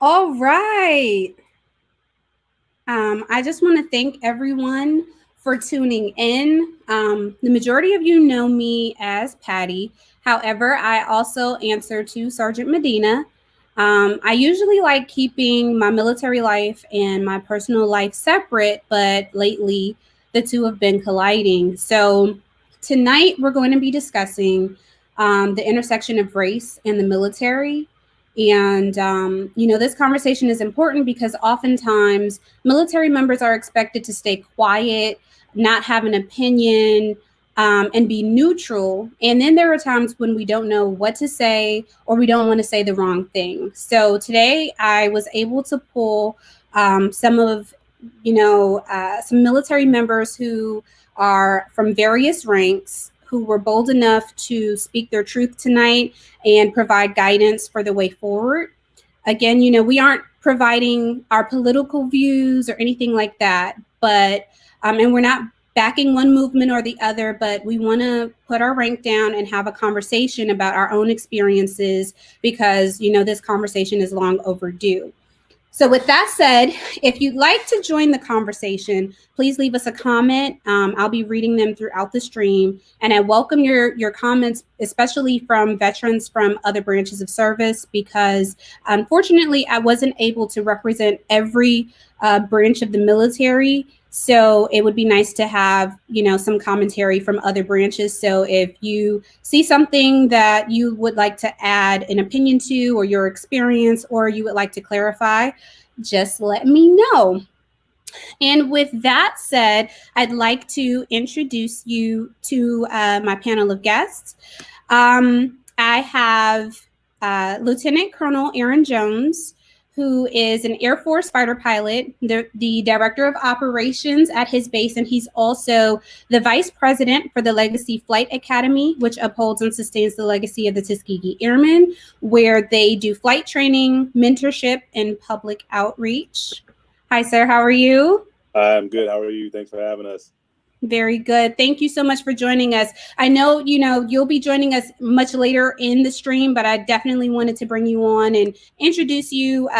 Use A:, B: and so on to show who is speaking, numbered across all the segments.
A: All right. I just want to thank everyone for tuning in. The majority of you know me as Patty. However, I also answer to Sergeant Medina. I usually like keeping my military life and my personal life separate, but lately the two have been colliding. So tonight we're going to be discussing the intersection of race and the military. And, this conversation is important because oftentimes military members are expected to stay quiet, not have an opinion, and be neutral. And then there are times when we don't know what to say or we don't want to say the wrong thing. So today I was able to pull some of, some military members who are from various ranks who were bold enough to speak their truth tonight and provide guidance for the way forward. Again, we aren't providing our political views or anything like that, but and we're not backing one movement or the other, but we want to put our rank down and have a conversation about our own experiences because this conversation is long overdue. So, with that said, if you'd like to join the conversation, please leave us a comment. I'll be reading them throughout the stream, and I welcome your comments, especially from veterans from other branches of service, because unfortunately, I wasn't able to represent every branch of the military. So it would be nice to have, some commentary from other branches. So if you see something that you would like to add an opinion to or your experience or you would like to clarify, just let me know. And with that said, I'd like to introduce you to my panel of guests. I have Lieutenant Colonel Aaron Jones, who is an Air Force fighter pilot, the director of operations at his base, and he's also the vice president for the Legacy Flight Academy, which upholds and sustains the legacy of the Tuskegee Airmen, where they do flight training, mentorship, and public outreach. Hi, sir. How are you?
B: I'm good. How are you? Thanks for having us.
A: Very good. Thank you so much for joining us. I know, you'll be joining us much later in the stream, but I definitely wanted to bring you on and introduce you,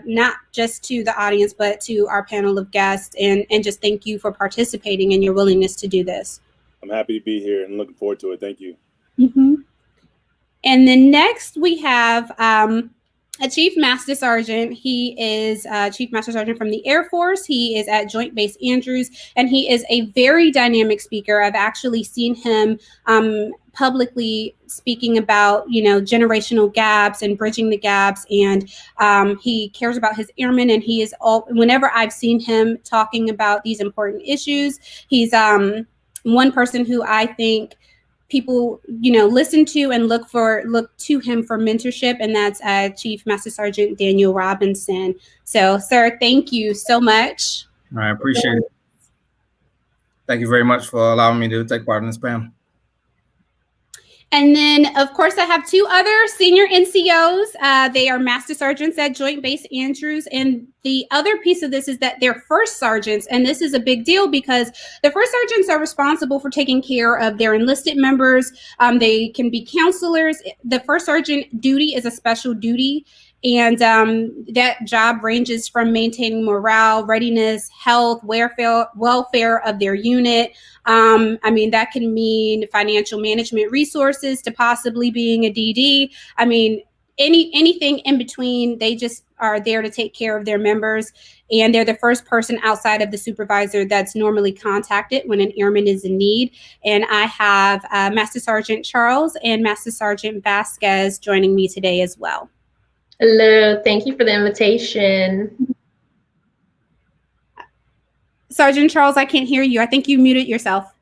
A: not just to the audience, but to our panel of guests and just thank you for participating and your willingness to do this.
B: I'm happy to be here and looking forward to it. Thank you.
A: Mm-hmm. And then next we have a Chief Master Sergeant. He is Chief Master Sergeant from the Air Force. He is at Joint Base Andrews, and he is a very dynamic speaker. I've actually seen him publicly speaking about, generational gaps and bridging the gaps, and he cares about his airmen. And he is whenever I've seen him talking about these important issues, he's one person who I think people listen to and look to him for mentorship, and that's Chief Master Sergeant Daniel Robinson. So, sir, thank you so much.
C: I appreciate it. Thank you very much for allowing me to take part in this panel.
A: And then, of course, I have two other senior NCOs. They are Master Sergeants at Joint Base Andrews. And the other piece of this is that they're first sergeants. And this is a big deal because the first sergeants are responsible for taking care of their enlisted members. They can be counselors. The first sergeant duty is a special duty. And that job ranges from maintaining morale, readiness, health, welfare of their unit. That can mean financial management resources to possibly being a DD. Anything in between. They just are there to take care of their members. And they're the first person outside of the supervisor that's normally contacted when an airman is in need. And I have Master Sergeant Charles and Master Sergeant Vasquez joining me today as well.
D: Hello, thank you for the invitation.
A: Sergeant Charles, I can't hear you. I think you muted yourself.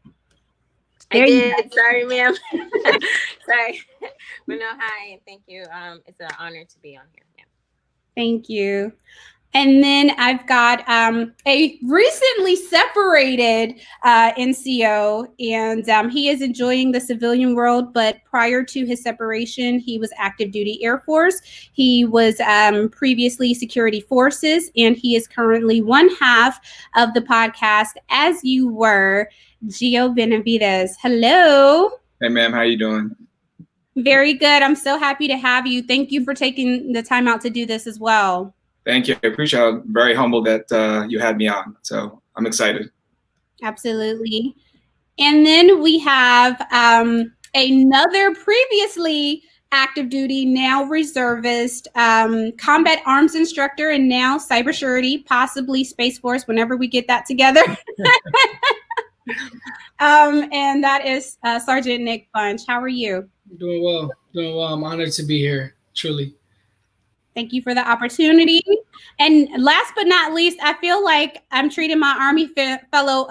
E: I did. Sorry, ma'am. Sorry. But no, hi, and thank you. It's an honor to be on here. Yeah.
A: Thank you. And then I've got a recently separated NCO, and he is enjoying the civilian world. But prior to his separation, he was active duty Air Force. He was previously security forces, and he is currently one half of the podcast, As You Were, Gio Benavides. Hello.
C: Hey, ma'am. How you doing?
A: Very good. I'm so happy to have you. Thank you for taking the time out to do this as well.
C: Thank you. I appreciate it. I'm very humbled that you had me on. So I'm excited.
A: Absolutely. And then we have another previously active duty, now reservist, combat arms instructor, and now cyber surety, possibly Space Force whenever we get that together. And that is Sergeant Nick Bunch. How are you?
F: Doing well. Doing well. I'm honored to be here, truly.
A: Thank you for the opportunity. And last but not least, I feel like I'm treating my Army fellow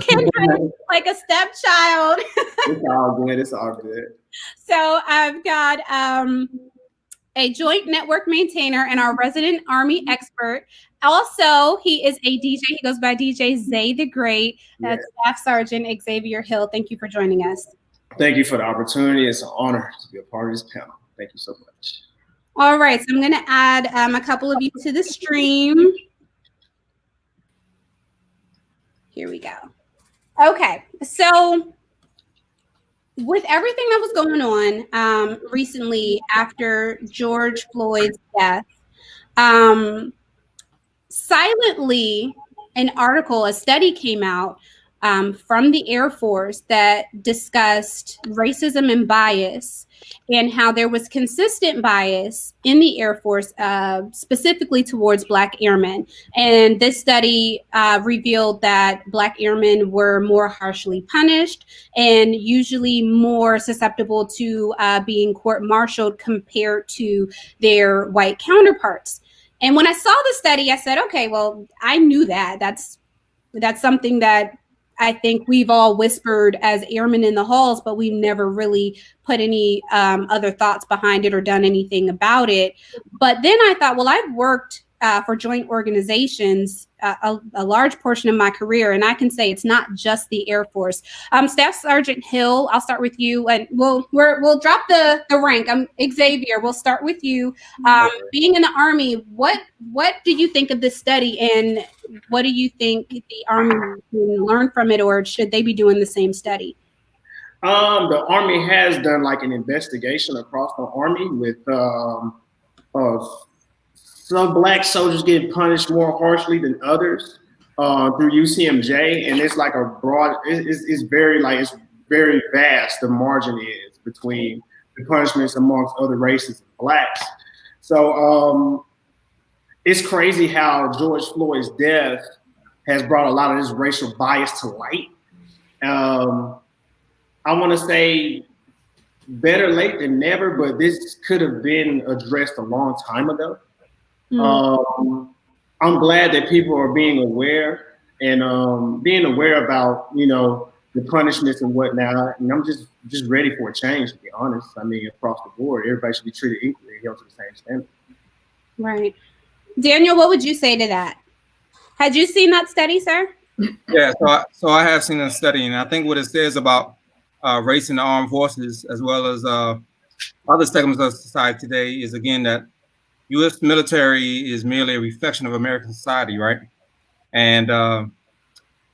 A: kindred like a stepchild.
C: It's all good. It's all good.
A: So I've got a joint network maintainer and our resident Army expert. Also, he is a DJ. He goes by DJ Zay the Great. That's Staff Sergeant Xavier Hill. Thank you for joining us.
C: Thank you for the opportunity. It's an honor to be a part of this panel. Thank you so much.
A: All right, so I'm going to add a couple of you to the stream. Here we go. Okay, so with everything that was going on recently after George Floyd's death, silently, an article, a study came out from the Air Force that discussed racism and bias and how there was consistent bias in the Air Force, specifically towards Black airmen. And this study revealed that Black airmen were more harshly punished and usually more susceptible to being court-martialed compared to their white counterparts. And when I saw the study, I said, okay, well, I knew that. That's something that I think we've all whispered as airmen in the halls, but we've never really put any other thoughts behind it or done anything about it. But then I thought, well, I've worked for joint organizations a large portion of my career, and I can say it's not just the Air Force. Staff Sergeant Hill, I'll start with you, and we'll drop the rank. Xavier, we'll start with you. Being in the Army, what do you think of this study, and what do you think the Army can learn from it, or should they be doing the same study?
G: The Army has done like an investigation across the Army with some Black soldiers getting punished more harshly than others through UCMJ, and it's like a broad. It's very vast. The margin is between the punishments amongst other races and Blacks. So it's crazy how George Floyd's death has brought a lot of this racial bias to light. I want to say better late than never, but this could have been addressed a long time ago. I'm glad that people are being aware and being aware about, the punishments and whatnot. And I'm just ready for a change, to be honest. I mean, across the board, everybody should be treated equally and held to the same standard.
A: Right. Daniel, what would you say to that? Had you seen that study, sir?
C: Yeah, so I have seen a study, and I think what it says about race in the armed forces, as well as other segments of society today, is again that U.S. military is merely a reflection of American society, right? And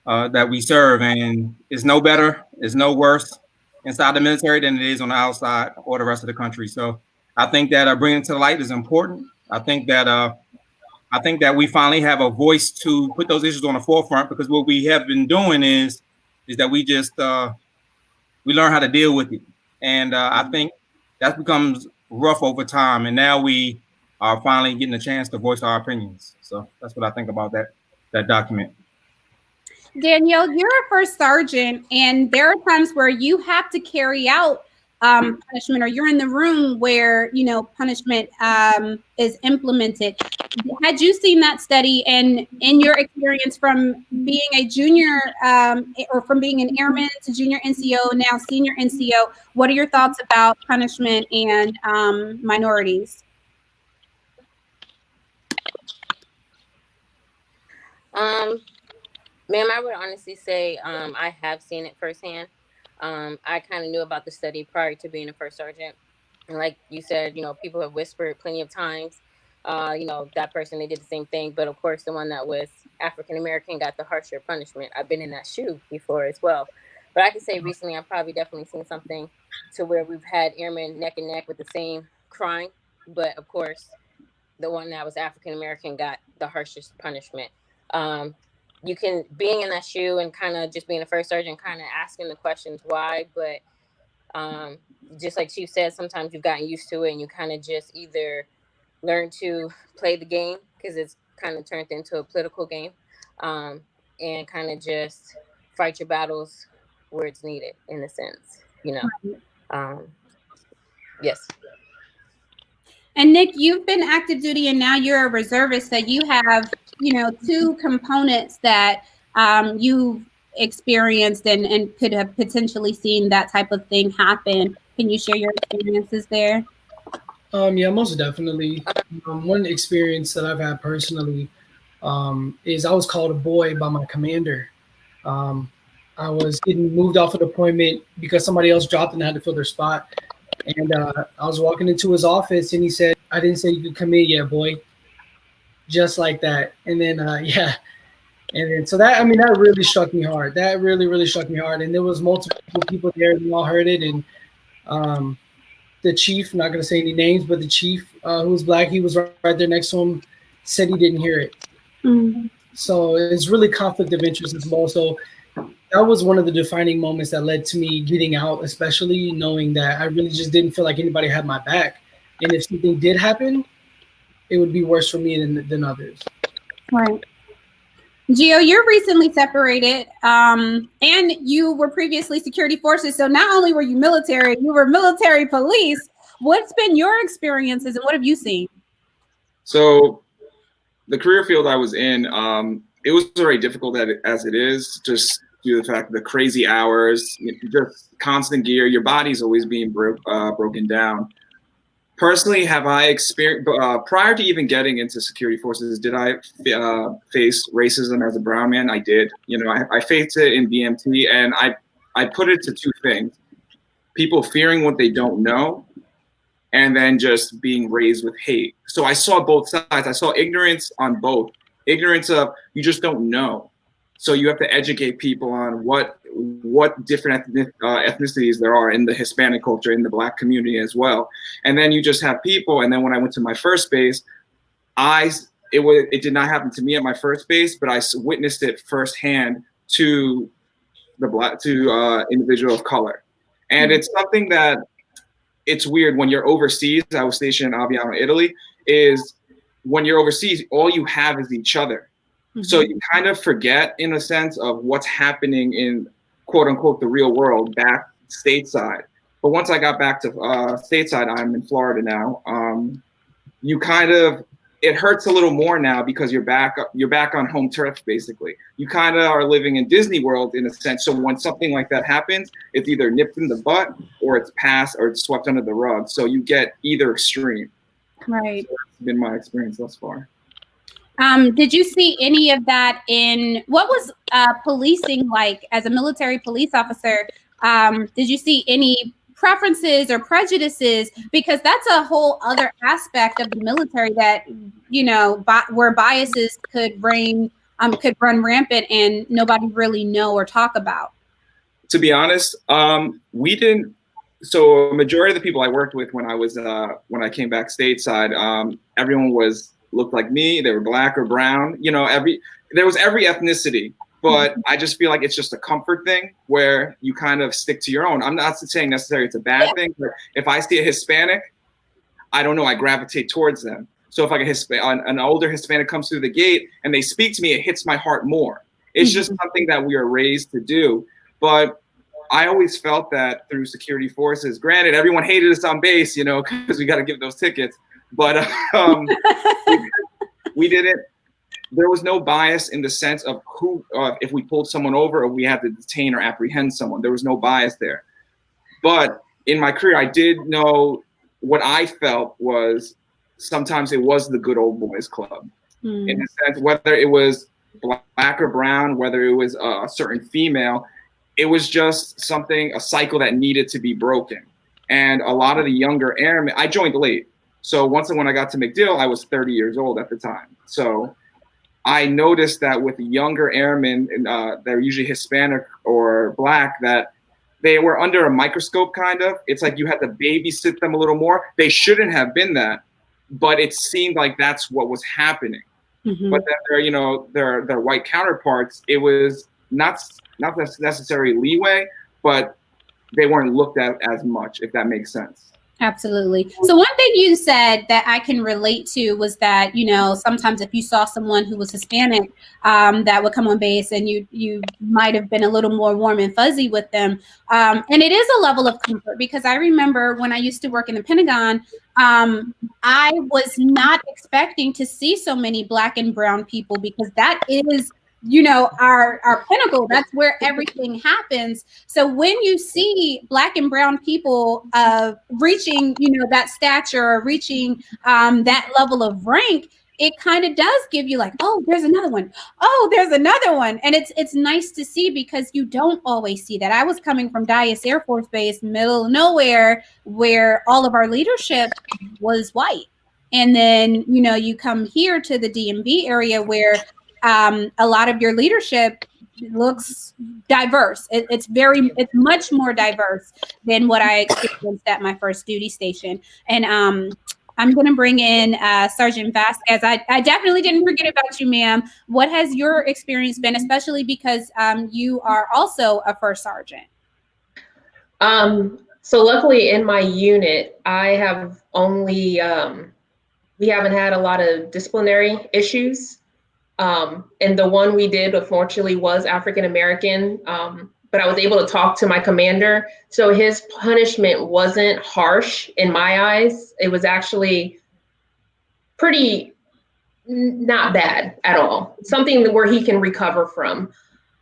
C: that we serve, and it's no better, it's no worse inside the military than it is on the outside or the rest of the country. So I think that bringing it to light is important. I think that we finally have a voice to put those issues on the forefront, because what we have been doing is that we just we learn how to deal with it, and I think that becomes rough over time, and now we are finally getting a chance to voice our opinions. So that's what I think about that document.
A: Danielle, you're a first sergeant, and there are times where you have to carry out punishment, or you're in the room where punishment is implemented. Had you seen that study, and in your experience from being a junior or from being an airman to junior NCO, now senior NCO, what are your thoughts about punishment and minorities?
E: Ma'am, I would honestly say I have seen it firsthand. I kind of knew about the study prior to being a first sergeant. And like you said, people have whispered plenty of times, that person, they did the same thing. But of course, the one that was African-American got the harsher punishment. I've been in that shoe before as well. But I can say recently, I've probably definitely seen something to where we've had airmen neck and neck with the same crime. But of course, the one that was African American got the harshest punishment. You can, being in that shoe and kind of just being a first sergeant, kind of asking the questions why, but just like Chief said, sometimes you've gotten used to it and you kind of just either learn to play the game, because it's kind of turned into a political game, and kind of just fight your battles where it's needed, in a sense, you know. Yes.
A: And Nick, you've been active duty and now you're a reservist, so you have, you know, two components that you've experienced and could have potentially seen that type of thing happen. Can you share your experiences there?
F: Yeah, most definitely. One experience that I've had personally is I was called a boy by my commander. I was getting moved off of deployment because somebody else dropped and I had to fill their spot. And I was walking into his office and he said, "I didn't say you could come in yet, boy." Just like that. And then, yeah. And then, so that, I mean, that really struck me hard. That really, really struck me hard. And there was multiple people there and we all heard it. And the chief, not going to say any names, but the chief who was black, he was right there next to him, said he didn't hear it. Mm-hmm. So it's really conflict of interest as well. So that was one of the defining moments that led to me getting out, especially knowing that I really just didn't feel like anybody had my back. And if something did happen, it would be worse for me than others.
A: Right. Gio, you're recently separated, and you were previously security forces. So not only were you military, you were military police. What's been your experiences and what have you seen?
H: So the career field I was in, it was very difficult as it is, just due to the fact of the crazy hours, just constant gear. Your body's always being broken down. Personally, have I experienced, prior to even getting into security forces, did I face racism as a brown man? I did. You know, I faced it in BMT, and I put it to two things: people fearing what they don't know, and then just being raised with hate. So I saw both sides. I saw ignorance on both. Ignorance of, you just don't know. So you have to educate people on what different ethnicities there are in the Hispanic culture, in the Black community as well. And then you just have people. And then when I went to my first base, it did not happen to me at my first base, but I witnessed it firsthand to individual of color. And it's something that it's weird when you're overseas. I was stationed in Aviano, Italy. Is when you're overseas, all you have is each other. Mm-hmm. So you kind of forget, in a sense, of what's happening in, quote unquote, the real world back stateside. But once I got back to stateside, I'm in Florida now. It hurts a little more now because you're back on home turf, basically. You kind of are living in Disney World in a sense. So when something like that happens, it's either nipped in the butt or it's passed or it's swept under the rug. So you get either extreme.
A: Right.
H: So that's been my experience thus far.
A: Did you see any of that what was policing like as a military police officer? Did you see any preferences or prejudices? Because that's a whole other aspect of the military that, you know, where biases could run rampant and nobody really know or talk about.
H: To be honest, we didn't. So a majority of the people I worked with when I came back stateside, everyone looked like me. They were Black or brown. You know, there was every ethnicity. But I just feel like it's just a comfort thing where you kind of stick to your own. I'm not saying necessarily it's a bad thing, but if I see a Hispanic, I don't know, I gravitate towards them. So if like an older Hispanic comes through the gate and they speak to me, it hits my heart more. It's just something that we are raised to do. But I always felt that through security forces, granted, everyone hated us on base, you know, because we got to give those tickets. But we didn't. There was no bias in the sense of who, if we pulled someone over or we had to detain or apprehend someone. There was no bias there. But in my career, I did know what I felt was sometimes it was the good old boys club. In the sense, whether it was Black or brown, whether it was a certain female, it was just a cycle that needed to be broken. And a lot of the younger airmen, I joined late. So when I got to MacDill, I was 30 years old at the time. So I noticed that with younger airmen, they're usually Hispanic or Black, that they were under a microscope kind of. It's like you had to babysit them a little more. They shouldn't have been that. but it seemed like that's what was happening.
A: Mm-hmm.
H: But then their white counterparts, it was not necessarily leeway, but they weren't looked at as much, if that makes sense.
A: Absolutely. So one thing you said that I can relate to was that, sometimes if you saw someone who was Hispanic that would come on base, and you might have been a little more warm and fuzzy with them. And it is a level of comfort, because I remember when I used to work in the Pentagon, I was not expecting to see so many Black and brown people, because that is our pinnacle. That's where everything happens. So when you see Black and brown people reaching, that stature, or reaching that level of rank, it kind of does give you like, oh, there's another one. Oh, there's another one. And it's nice to see, because you don't always see that. I was coming from Dyess Air Force Base, middle of nowhere, where all of our leadership was white. And then, you come here to the DMV area, where a lot of your leadership looks diverse. It's much more diverse than what I experienced at my first duty station. And I'm going to bring in Sergeant Vasquez. I definitely didn't forget about you, ma'am. What has your experience been, especially because you are also a first sergeant?
D: So luckily in my unit, I have only, we haven't had a lot of disciplinary issues. And the one we did, unfortunately, was African-American, but I was able to talk to my commander. So his punishment wasn't harsh in my eyes. It was actually pretty not bad at all. Something where he can recover from.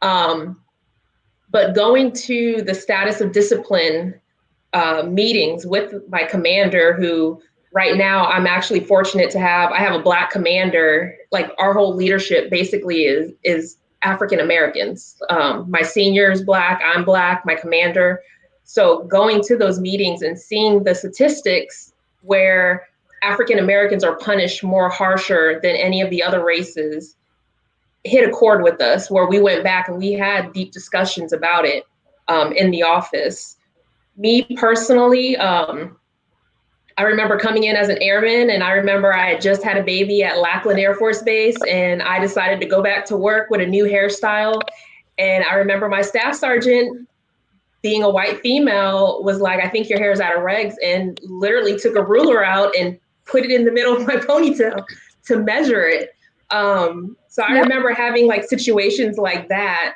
D: But going to the status of discipline meetings with my commander, who right now I'm actually fortunate to have, I have a Black commander. Like, our whole leadership basically is African Americans. My senior is Black, I'm Black, my commander. So going to those meetings and seeing the statistics where African Americans are punished more harsher than any of the other races hit a chord with us, where we went back and we had deep discussions about it in the office. Me personally, I remember coming in as an airman, and I remember I had just had a baby at Lackland Air Force Base, and I decided to go back to work with a new hairstyle. And I remember my staff sergeant, being a white female, was like, I think your hair is out of regs, and literally took a ruler out and put it in the middle of my ponytail to measure it. So I remember having like situations like that.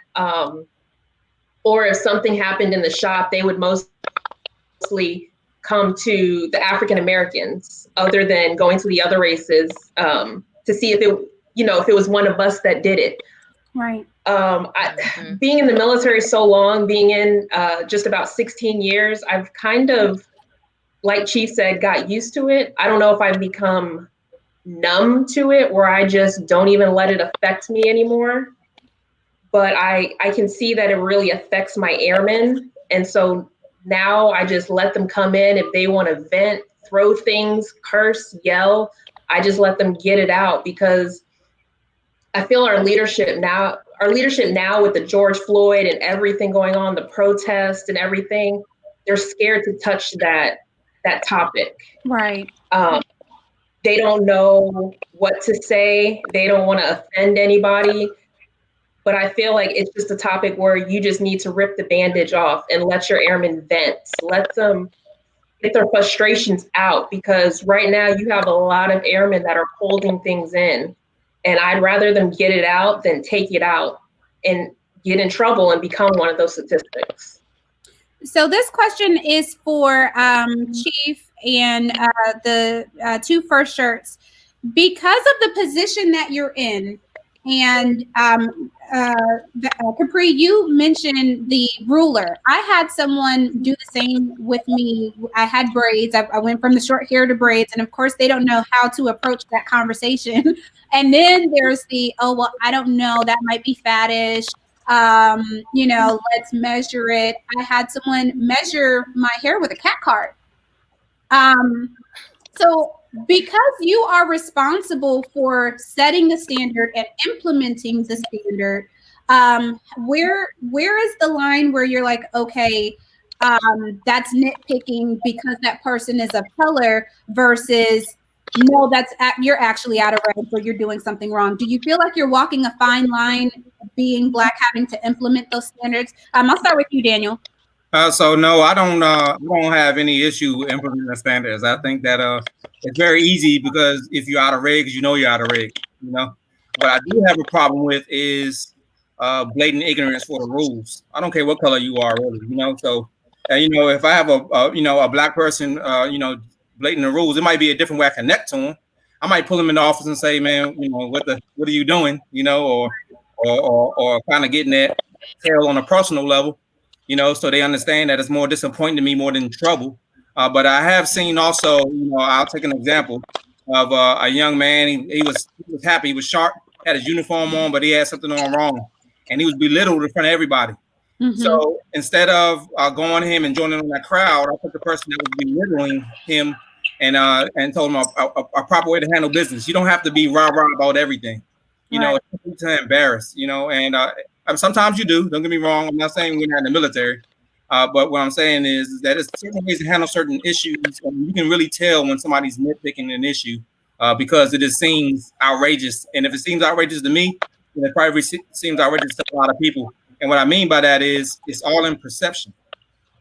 D: Or if something happened in the shop, they would mostly come to the African Americans, other than going to the other races, to see if it was one of us that did it.
A: Right.
D: Being in the military so long, being in just about 16 years, I've kind of, like Chief said, got used to it. I don't know if I've become numb to it, where I just don't even let it affect me anymore. But I can see that it really affects my airmen. And so now I just let them come in. If they want to vent, throw things, curse, yell, I just let them get it out, because I feel our leadership now with the George Floyd and everything going on, the protest and everything, they're scared to touch that topic.
A: Right.
D: They don't know what to say. They don't want to offend anybody. But I feel like it's just a topic where you just need to rip the bandage off and let your airmen vent. Let them get their frustrations out, because right now you have a lot of airmen that are holding things in. And I'd rather them get it out than take it out and get in trouble and become one of those statistics.
A: So this question is for Chief and the two first shirts. Because of the position that you're in, and Capri, you mentioned the ruler. I had someone do the same with me. I had braids. I went from the short hair to braids. And of course, they don't know how to approach that conversation. And then there's the, oh, well, I don't know, that might be fattish. Let's measure it. I had someone measure my hair with a cat card. So because you are responsible for setting the standard and implementing the standard, where is the line where you're like, okay, that's nitpicking because that person is of color, versus no, you're actually out of regs or you're doing something wrong? Do you feel like you're walking a fine line, being Black, having to implement those standards? I'll start with you, Daniel.
C: So no, I don't have any issue implementing the standards. I think that it's very easy because if you're out of regs, you know you're out of regs. You know, what I do have a problem with is blatant ignorance for the rules. I don't care what color you are, really. You know, so you know, if I have a Black person, blatant the rules, it might be a different way I connect to them. I might pull them in the office and say, man, you know, what are you doing? You know, or kind of getting that tail on a personal level. You know, so they understand that it's more disappointing to me more than trouble. But I have seen also, you know, I'll take an example of a young man. He was happy, he was sharp, had his uniform on, but he had something on wrong, and he was belittled in front of everybody. Mm-hmm. So instead of going to him and joining in that crowd, I took the person that was belittling him and told him a proper way to handle business. You don't have to be rah-rah about everything. You know, to embarrass, you know, and sometimes you do. Don't get me wrong. I'm not saying we're not in the military, but what I'm saying is that it's certain ways to handle certain issues. You can really tell when somebody's nitpicking an issue because it just seems outrageous. And if it seems outrageous to me, then it probably seems outrageous to a lot of people. And what I mean by that is it's all in perception.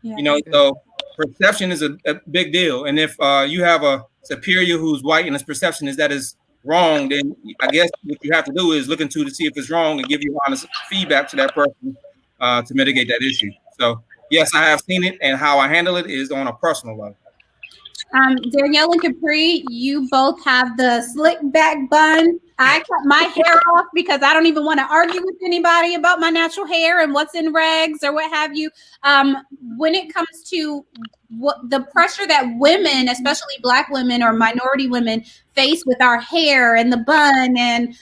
C: Yeah. You know, so perception is a big deal. And if you have a superior who's white and his perception is that is wrong, then I guess what you have to do is look into to see if it's wrong and give you honest feedback to that person to mitigate that issue. So yes, I have seen it, and how I handle it is on a personal level.
A: Danielle and Capri, you both have the slick back bun. I cut my hair off because I don't even want to argue with anybody about my natural hair and what's in regs or what have you. When it comes to what the pressure that women, especially Black women or minority women, face with our hair and the bun and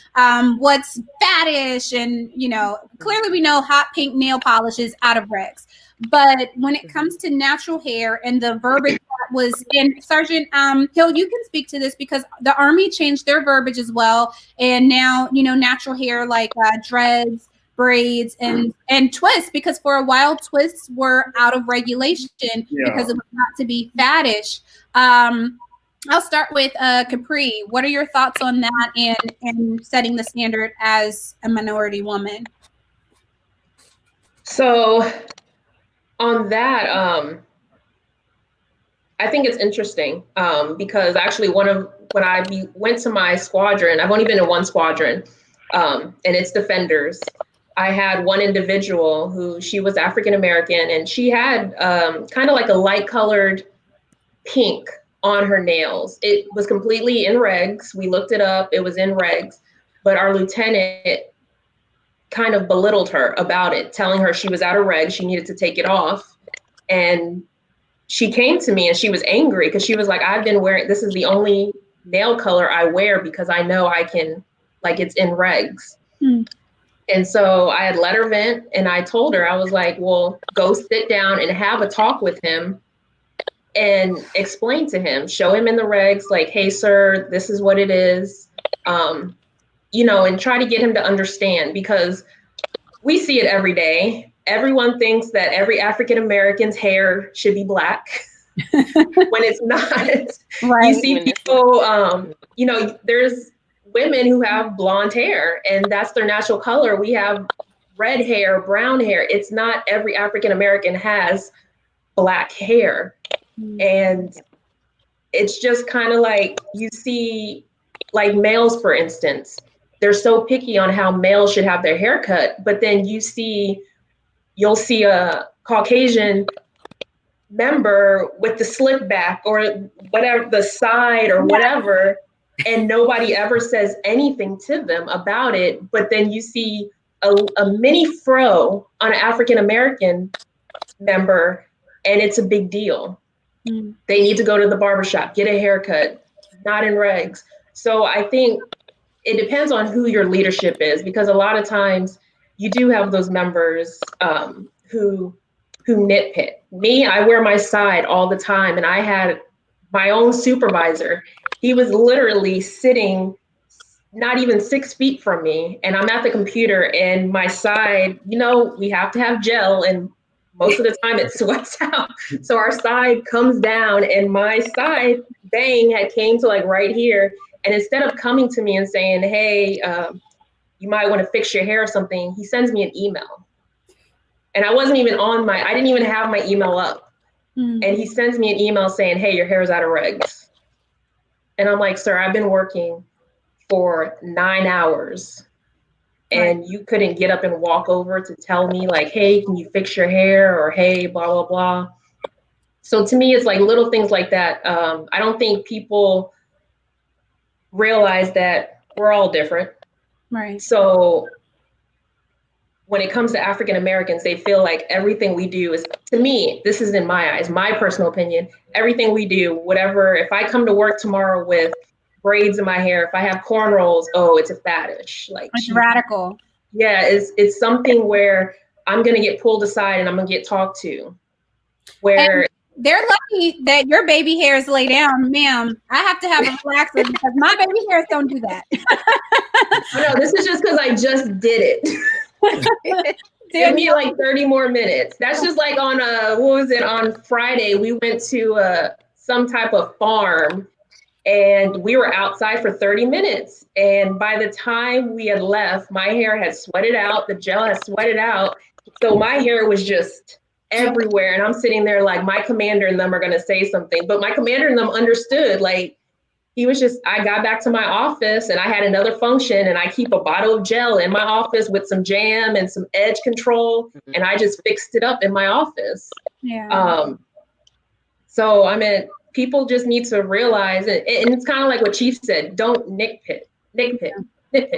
A: what's fattish, and you know, clearly we know hot pink nail polish is out of regs. But when it comes to natural hair and the verbiage that was in, Sergeant Hill, you can speak to this because the Army changed their verbiage as well. And now, you know, natural hair like dreads, braids, and twists, because for a while twists were out of regulation because it was not to be fattish. I'll start with Capri. What are your thoughts on that and setting the standard as a minority woman?
D: So on that, I think it's interesting because actually when I went to my squadron, I've only been in one squadron, and it's Defenders. I had one individual who, she was African American, and she had kind of like a light colored pink on her nails. It was completely in regs. We looked it up. It was in regs, but our lieutenant kind of belittled her about it, telling her she was out of regs, she needed to take it off. And she came to me and she was angry because she was like, I've been wearing, this is the only nail color I wear because I know I can, like, it's in regs. And so I had let her vent, and I told her, I was like, well, go sit down and have a talk with him and explain to him, show him in the regs, like, hey, sir, this is what it is. You know, and try to get him to understand, because we see it every day. Everyone thinks that every African American's hair should be black when it's not. Right. You see people, you know, there's women who have blonde hair and that's their natural color. We have red hair, brown hair. It's not every African American has black hair. And it's just kind of like, you see, like males, for instance, they're so picky on how males should have their hair cut, but then you'll see a Caucasian member with the slick back or whatever, the side or whatever, and nobody ever says anything to them about it. But then you see a mini fro on an African American member, and it's a big deal. They need to go to the barbershop, get a haircut, not in regs. So I think it depends on who your leadership is, because a lot of times you do have those members who nitpick. Me, I wear my side all the time, and I had my own supervisor. He was literally sitting not even 6 feet from me, and I'm at the computer, and my side, you know, we have to have gel, and Most of the time it sweats out. So our side comes down, and my side bang had came to like right here. And instead of coming to me and saying, hey, you might want to fix your hair or something, he sends me an email. And I wasn't even I didn't even have my email up. And he sends me an email saying, hey, your hair's out of regs. And I'm like, sir, I've been working for 9 hours. And you couldn't get up and walk over to tell me like, hey, can you fix your hair? Or hey, blah, blah, blah. So to me, it's like little things like that. I don't think people realize that we're all different.
A: Right.
D: So when it comes to African Americans, they feel like everything we do is, to me, this is in my eyes, my personal opinion, everything we do, whatever, if I come to work tomorrow with braids in my hair, if I have cornrows, oh, it's a faddish. Like,
A: It's radical.
D: Yeah, it's something where I'm gonna get pulled aside and I'm gonna get talked to. Where
A: and they're lucky that your baby hairs lay down, ma'am. I have to have a relaxer because my baby hairs don't do that.
D: No, this is just because I just did it. Give me like 30 more minutes. That's just like on on Friday, we went to some type of farm and we were outside for 30 minutes. And by the time we had left, my hair had sweated out, the gel had sweated out. So my hair was just everywhere. And I'm sitting there like, my commander and them are gonna say something. But my commander and them understood, like, he was just, I got back to my office and I had another function and I keep a bottle of gel in my office with some jam and some edge control. And I just fixed it up in my office.
A: Yeah.
D: So, I mean, people just need to realize it. And it's kind of like what Chief said, don't nitpick.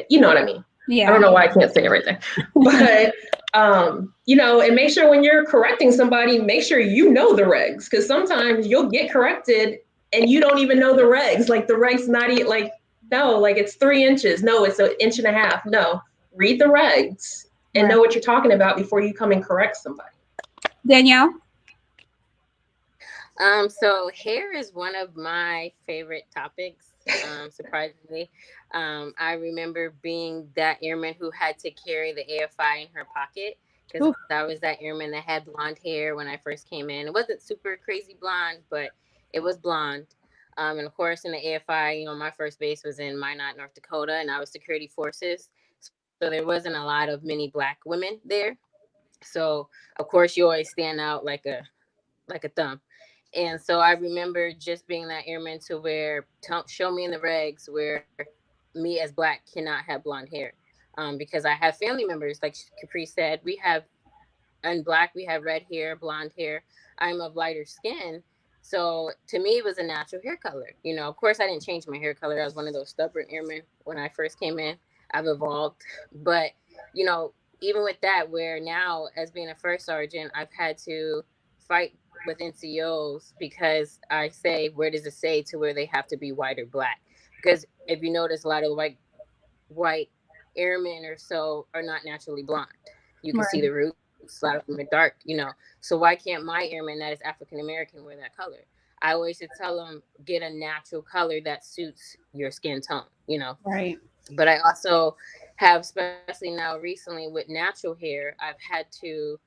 D: You know what I mean?
A: Yeah.
D: I don't know why I can't say it right there. But, you know, and make sure when you're correcting somebody, make sure you know the regs. Because sometimes you'll get corrected and you don't even know the regs. Like the regs not even like, no, like it's 3 inches. No, it's 1.5 inches. No, read the regs and know what you're talking about before you come and correct somebody.
A: Danielle?
E: So hair is one of my favorite topics, surprisingly. I remember being that airman who had to carry the AFI in her pocket because I was that airman that had blonde hair when I first came in. It wasn't super crazy blonde, but it was blonde. And of course, in the AFI, you know, my first base was in Minot, North Dakota, and I was security forces. So there wasn't a lot of many Black women there. So of course, you always stand out like a thumb. And so I remember just being that airman to where show me in the regs where me as Black cannot have blonde hair. Because I have family members, like Capri said, we have, in Black, we have red hair, blonde hair. I'm of lighter skin. So to me, it was a natural hair color. You know, of course, I didn't change my hair color. I was one of those stubborn airmen when I first came in. I've evolved. But, you know, even with that, where now as being a first sergeant, I've had to fight with NCOs because I say, where does it say to where they have to be white or Black? Because if you notice, a lot of white airmen or so are not naturally blonde. You can see the roots. A lot of them are dark, you know. So why can't my airman that is African American wear that color? I always should tell them, get a natural color that suits your skin tone, you know.
A: Right.
E: But I also have, especially now recently with natural hair, I've had to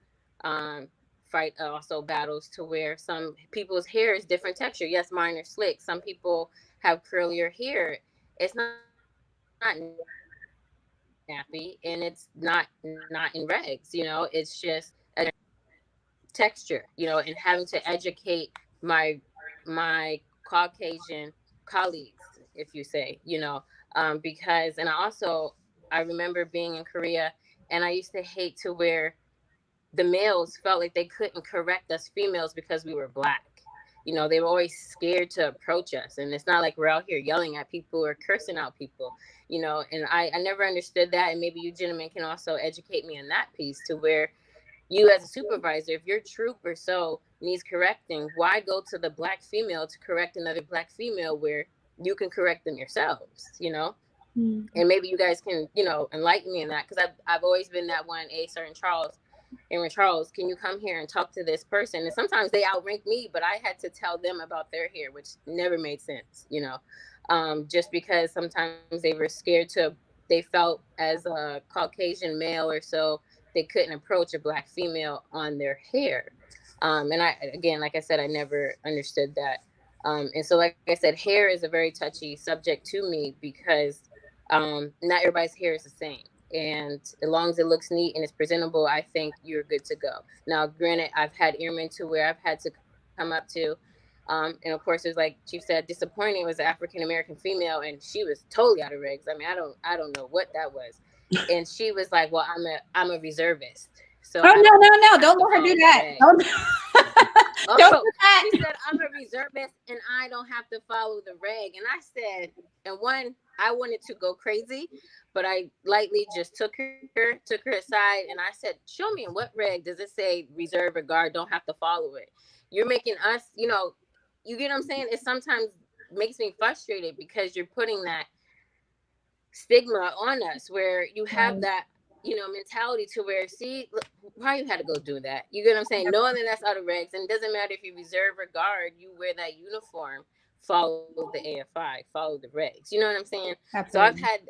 E: fight also battles to where some people's hair is different texture. Yes, mine are slick. Some people have curlier hair. It's not nappy and it's not in regs, you know. It's just a texture, you know. And having to educate my Caucasian colleagues, if you say, you know, because, and I remember being in Korea and I used to hate to where the males felt like they couldn't correct us females because we were Black. You know, they were always scared to approach us. And it's not like we're out here yelling at people or cursing out people, you know. And I never understood that. And maybe you gentlemen can also educate me on that piece to where you as a supervisor, if your troop or so needs correcting, why go to the Black female to correct another Black female where you can correct them yourselves, you know? And maybe you guys can, you know, enlighten me in that, because I've always been that one, Aaron Charles, can you come here and talk to this person? And sometimes they outrank me, but I had to tell them about their hair, which never made sense, you know, just because sometimes they were scared they felt as a Caucasian male or so, they couldn't approach a Black female on their hair. And I, again, like I said, I never understood that. And so, like I said, hair is a very touchy subject to me because not everybody's hair is the same. And as long as it looks neat and it's presentable, I think you're good to go. Now, granted, I've had airmen to where I've had to come up to, and of course, there's, like Chief said, disappointing. It was an African American female, and she was totally out of regs. I mean, I don't know what that was. And she was like, "Well, I'm a reservist." So
A: no, don't let her do that. Don't do that.
E: She said, "I'm a reservist and I don't have to follow the reg." And I said, and one, I wanted to go crazy, but I lightly just took her aside, and I said, "Show me in what reg does it say reserve or guard don't have to follow it? You're making us, you know, you get what I'm saying? It sometimes makes me frustrated because you're putting that stigma on us where you have that, you know, mentality to where, see, look, why you had to go do that? You get what I'm saying? Knowing that that's out of regs, and it doesn't matter if you reserve or guard, you wear that uniform, follow the AFI, follow the regs. You know what I'm saying? Absolutely. So I've had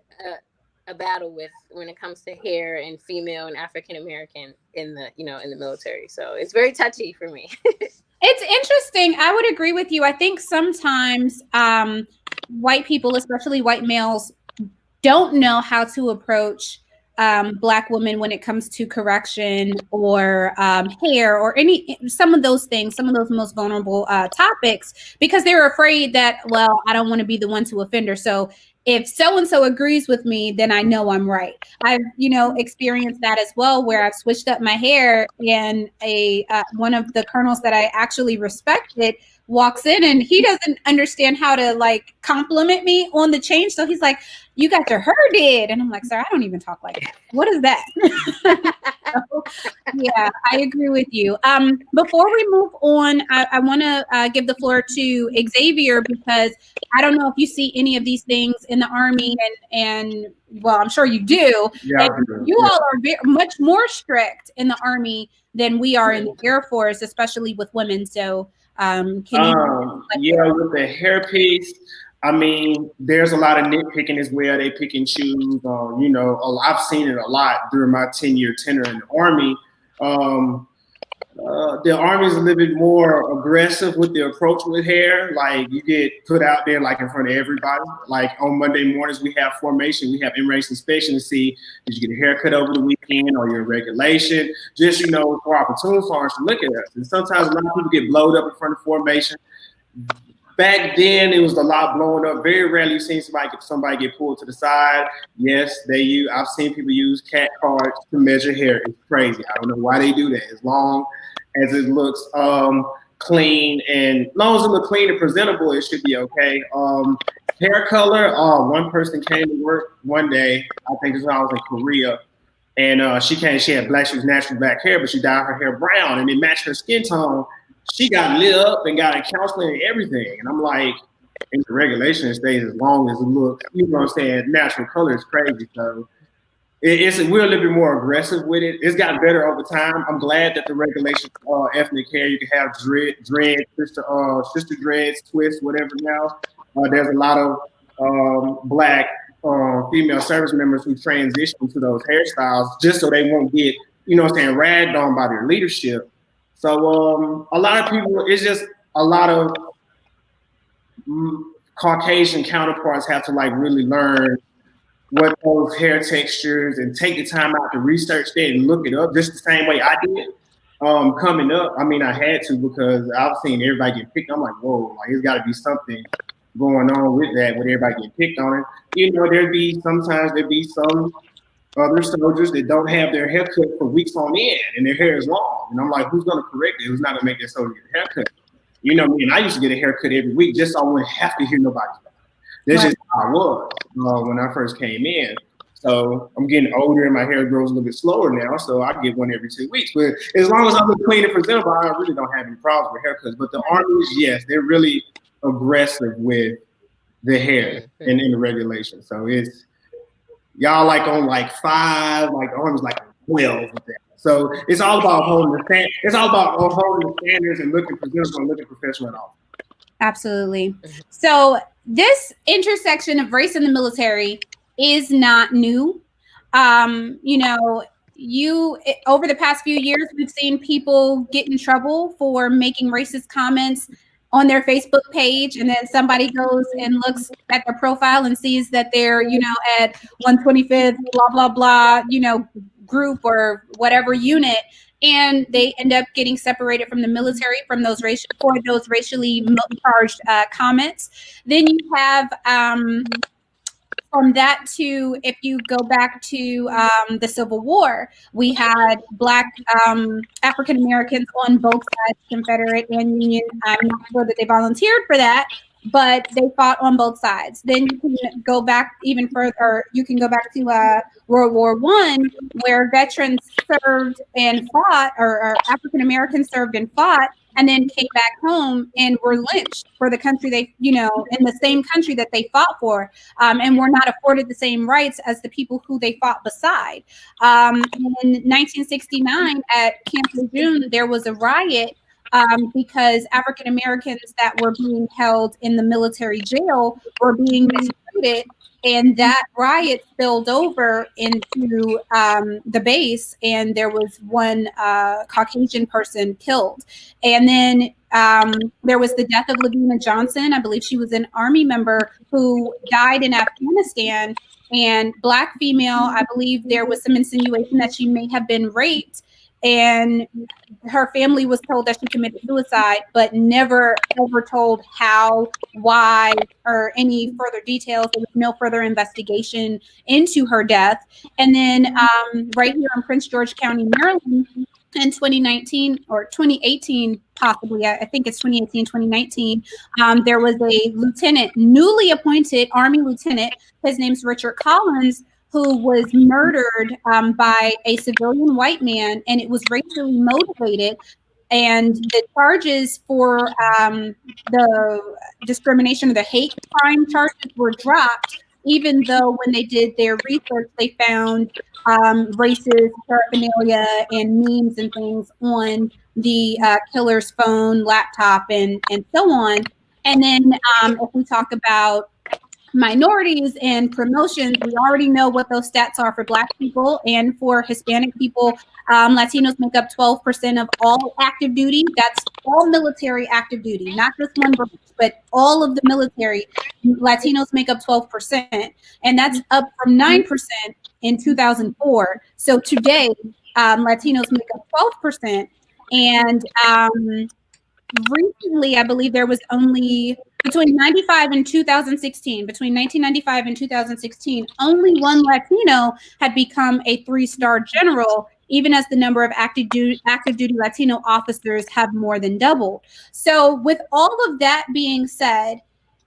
E: a battle with when it comes to hair and female and African American in the, you know, in the military. So it's very touchy for me.
A: It's interesting. I would agree with you. I think sometimes white people, especially white males, don't know how to approach Black women when it comes to correction or hair or some of those things, some of those most vulnerable topics, because they're afraid that, well, I don't want to be the one to offend her. So if so-and-so agrees with me, then I know I'm right. I've, you know, experienced that as well, where I've switched up my hair, and one of the colonels that I actually respected walks in, and he doesn't understand how to like compliment me on the change. So he's like, "You got your hair did." And I'm like, "Sir, I don't even talk like that. What is that?" So, yeah, I agree with you. Before we move on, I want to give the floor to Xavier, because I don't know if you see any of these things in the Army, and well, I'm sure you do.
G: Yeah,
A: you all are much more strict in the Army than we are in the Air Force, especially with women. So can you
G: with the hair piece, I mean, there's a lot of nitpicking as well. They pick and choose. You know, I've seen it a lot during my 10-year tenure in the Army. The Army is a little bit more aggressive with the approach with hair. Like, you get put out there like in front of everybody. Like on Monday mornings, we have formation, we have in-range inspection to see, did you get a haircut over the weekend or your regulation? Just, you know, for our platoon sergeants to look at us. And sometimes a lot of people get blowed up in front of formation. Back then, it was a lot blowing up. Very rarely you seen somebody get pulled to the side. Yes, I've seen people use cat cards to measure hair. It's crazy. I don't know why they do that. As long as it looks clean, and as long as it looks clean and presentable, it should be okay. Hair color. One person came to work one day. I think this was when I was in Korea, and she had black. She was naturally black hair, but she dyed her hair brown, and it matched her skin tone. She got lit up and got a counseling and everything. And I'm like, in the regulation, it stays as long as it looks, you know what I'm saying, natural color is crazy. So we're a little bit more aggressive with it. It's gotten better over time. I'm glad that the regulations, ethnic hair, you can have dread, sister dreads, twists, whatever now. There's a lot of Black female service members who transition to those hairstyles just so they won't get, you know what I'm saying, ragged on by their leadership. So a lot of people, it's just a lot of Caucasian counterparts have to like really learn what those hair textures and take the time out to research that and look it up just the same way I did. Coming up, I mean, I had to, because I've seen everybody get picked. I'm like, whoa, like, there's got to be something going on with that, with everybody getting picked on it. You know, there'd be some other soldiers that don't have their haircut for weeks on end, and their hair is long. And I'm like, who's going to correct it? Who's not going to make that soldier get a haircut? You know me, and I used to get a haircut every week just so I wouldn't have to hear nobody's back. That's just how I was when I first came in. So I'm getting older and my hair grows a little bit slower now, so I get one every 2 weeks. But as long as I look clean and presentable, I really don't have any problems with haircuts. But the Armies, yes, they're really aggressive with the hair and in the regulations. So it's y'all like on like 5, like the Army's like 12 with that. So it's all about holding the standards and looking presentable and looking professional at all.
A: Absolutely. So this intersection of race in the military is not new. You know, over the past few years, we've seen people get in trouble for making racist comments on their Facebook page, and then somebody goes and looks at their profile and sees that they're, at 125th, blah, blah, blah, group or whatever unit, and they end up getting separated from the military for those racially charged comments. Then you have from that to, if you go back to the Civil War, we had Black African Americans on both sides, Confederate and Union. I'm not sure that they volunteered for that, but they fought on both sides. Then you can go back even further. You can go back to World War I, where veterans served and fought, or African Americans served and fought, and then came back home and were lynched for the country they, in the same country that they fought for, and were not afforded the same rights as the people who they fought beside. In 1969 at Camp Lejeune, there was a riot because African Americans that were being held in the military jail were being mistreated, and that riot spilled over into the base, and there was one Caucasian person killed. And then there was the death of Lavina Johnson. I believe she was an Army member who died in Afghanistan, and Black female. I believe there was some insinuation that she may have been raped, and her family was told that she committed suicide, but never ever told how, why, or any further details. There was no further investigation into her death. And then right here in Prince George County, Maryland, in 2019 or 2018, possibly, I think it's 2018, 2019, there was a lieutenant, newly appointed Army lieutenant. His name's Richard Collins, who was murdered by a civilian white man, and it was racially motivated. And the charges for the discrimination or the hate crime charges were dropped, even though when they did their research, they found racist paraphernalia and memes and things on the killer's phone, laptop, and so on. And then if we talk about minorities and promotions, we already know what those stats are for Black people and for Hispanic people. Latinos make up 12% of all active duty. That's all military active duty, not just one branch, but all of the military. Latinos make up 12%, and that's up from 9% in 2004. So today, Latinos make up 12%, and recently, I believe there was only between 95 and 2016, between 1995 and 2016, only one Latino had become a 3-star general, even as the number of active duty Latino officers have more than doubled. So with all of that being said,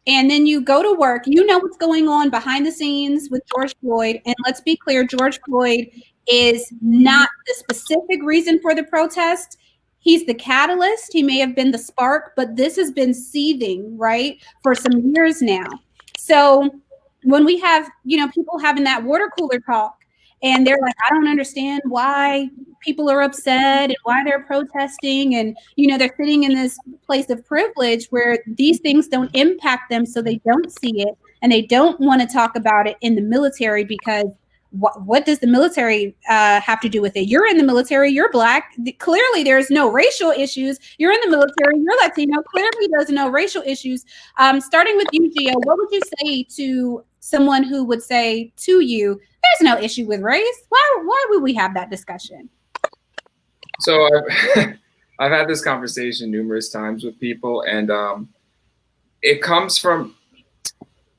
A: and then you go to work, you know what's going on behind the scenes with George Floyd. And let's be clear, George Floyd is not the specific reason for the protest. He's the catalyst. He may have been the spark, but this has been seething, right, for some years now. So when we have, people having that water cooler talk, and they're like, I don't understand why people are upset and why they're protesting. And, they're sitting in this place of privilege where these things don't impact them, so they don't see it. And they don't want to talk about it in the military, because what does the military have to do with it? You're in the military, you're Black. Clearly, there's no racial issues. You're in the military, you're Latino. Clearly, there's no racial issues. Starting with you, Gio, what would you say to someone who would say to you, there's no issue with race? Why would we have that discussion?
H: So I've had this conversation numerous times with people, and it comes from,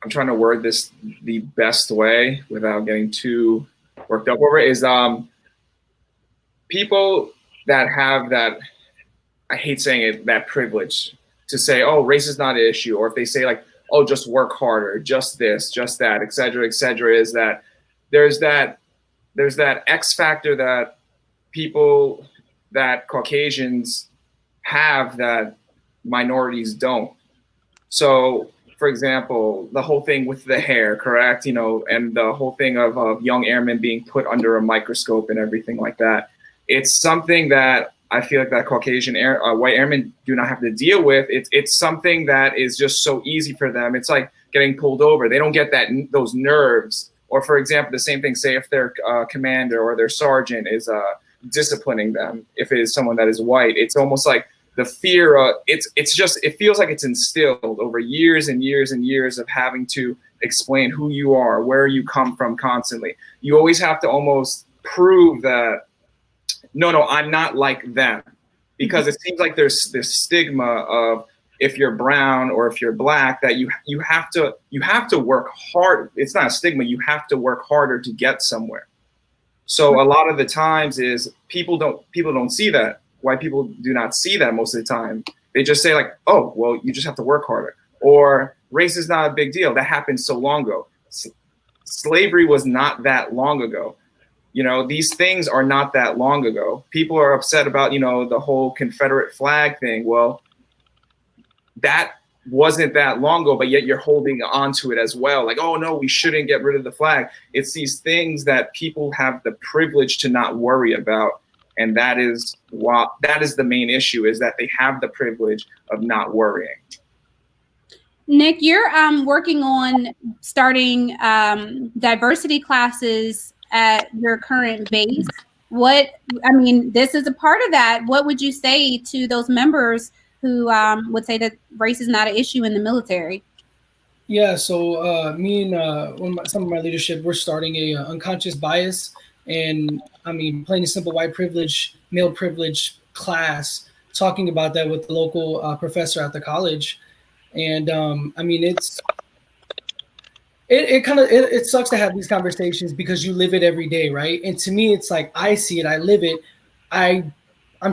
H: I'm trying to word this the best way without getting too worked up over it, is people that have that, I hate saying it, that privilege to say, oh, race is not an issue. Or if they say like, oh, just work harder, just this, just that, et cetera, is that there's that X factor that people, that Caucasians have that minorities don't. So, for example, the whole thing with the hair, correct? And the whole thing of young airmen being put under a microscope and everything like that. It's something that I feel like that Caucasian white airmen do not have to deal with. It's something that is just so easy for them. It's like getting pulled over. They don't get those nerves Or for example, the same thing, say if their commander or their sergeant is disciplining them, if it is someone that is white, it's almost like the fear, it feels like it's instilled over years and years and years of having to explain who you are, where you come from constantly. You always have to almost prove that, no, I'm not like them. Because it seems like there's this stigma of, if you're brown or if you're black, that you have to work hard. It's not a stigma. You have to work harder to get somewhere. So a lot of the times is people don't see that. White people do not see that most of the time. They just say like, oh, well, you just have to work harder. Or race is not a big deal. That happened so long ago. Slavery was not that long ago. You know, these things are not that long ago. People are upset about, the whole Confederate flag thing. Well, that wasn't that long ago, but yet you're holding on to it as well. Like, oh no, we shouldn't get rid of the flag. It's these things that people have the privilege to not worry about. And that is the main issue, is that they have the privilege of not worrying.
A: Nick, you're working on starting diversity classes at your current base. This is a part of that. What would you say to those members who would say that race is not an issue in the military?
F: Yeah, so me and some of my leadership, we're starting a unconscious bias and plain and simple white privilege, male privilege class, talking about that with the local professor at the college. And it sucks to have these conversations because you live it every day, right? And to me, it's like, I see it, I live it. I'm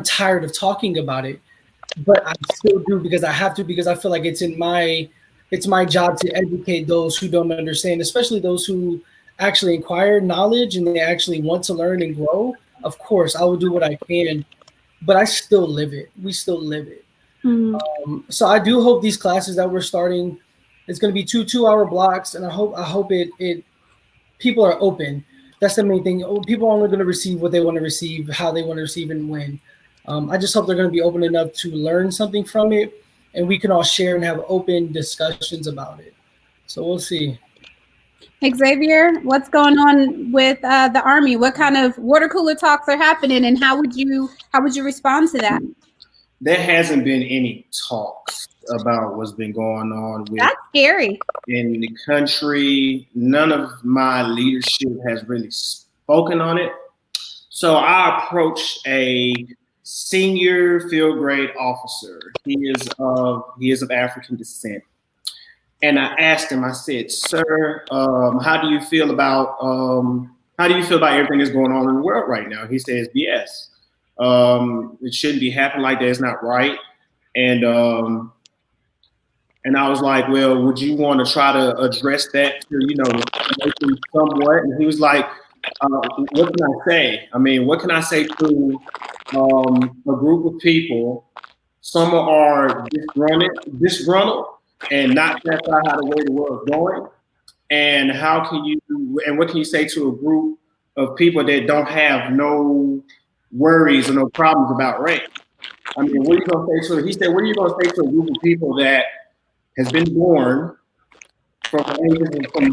F: tired of talking about it, but I still do because I have to, because I feel like it's my job to educate those who don't understand, especially those who actually acquire knowledge and they actually want to learn and grow. Of course, I will do what I can, but I still live it. We still live it. Mm-hmm. So I do hope these classes that we're starting, it's going to be 2-hour blocks, and I hope it people are open. That's the main thing. People are only going to receive what they want to receive, how they want to receive, and when. I just hope they're going to be open enough to learn something from it, and we can all share and have open discussions about it. So we'll see.
A: Xavier, what's going on with the Army? What kind of water cooler talks are happening, and how would you respond to that?
G: There hasn't been any talks about what's been going on with
A: that's scary
G: in the country. None of my leadership has really spoken on it. So I approached a senior field grade officer. He is of African descent. And I asked him, I said, sir, how do you feel about everything that's going on in the world right now? He says, BS. It shouldn't be happening like that. It's not right. And I was like, well, would you want to try to address that to, somewhat? And he was like, what can I say? What can I say to a group of people? Some are disgruntled and not satisfied how the way the world's going. And what can you say to a group of people that don't have no worries or no problems about race? What are you going to say to? He said, what are you going to say to a group of people that has been born from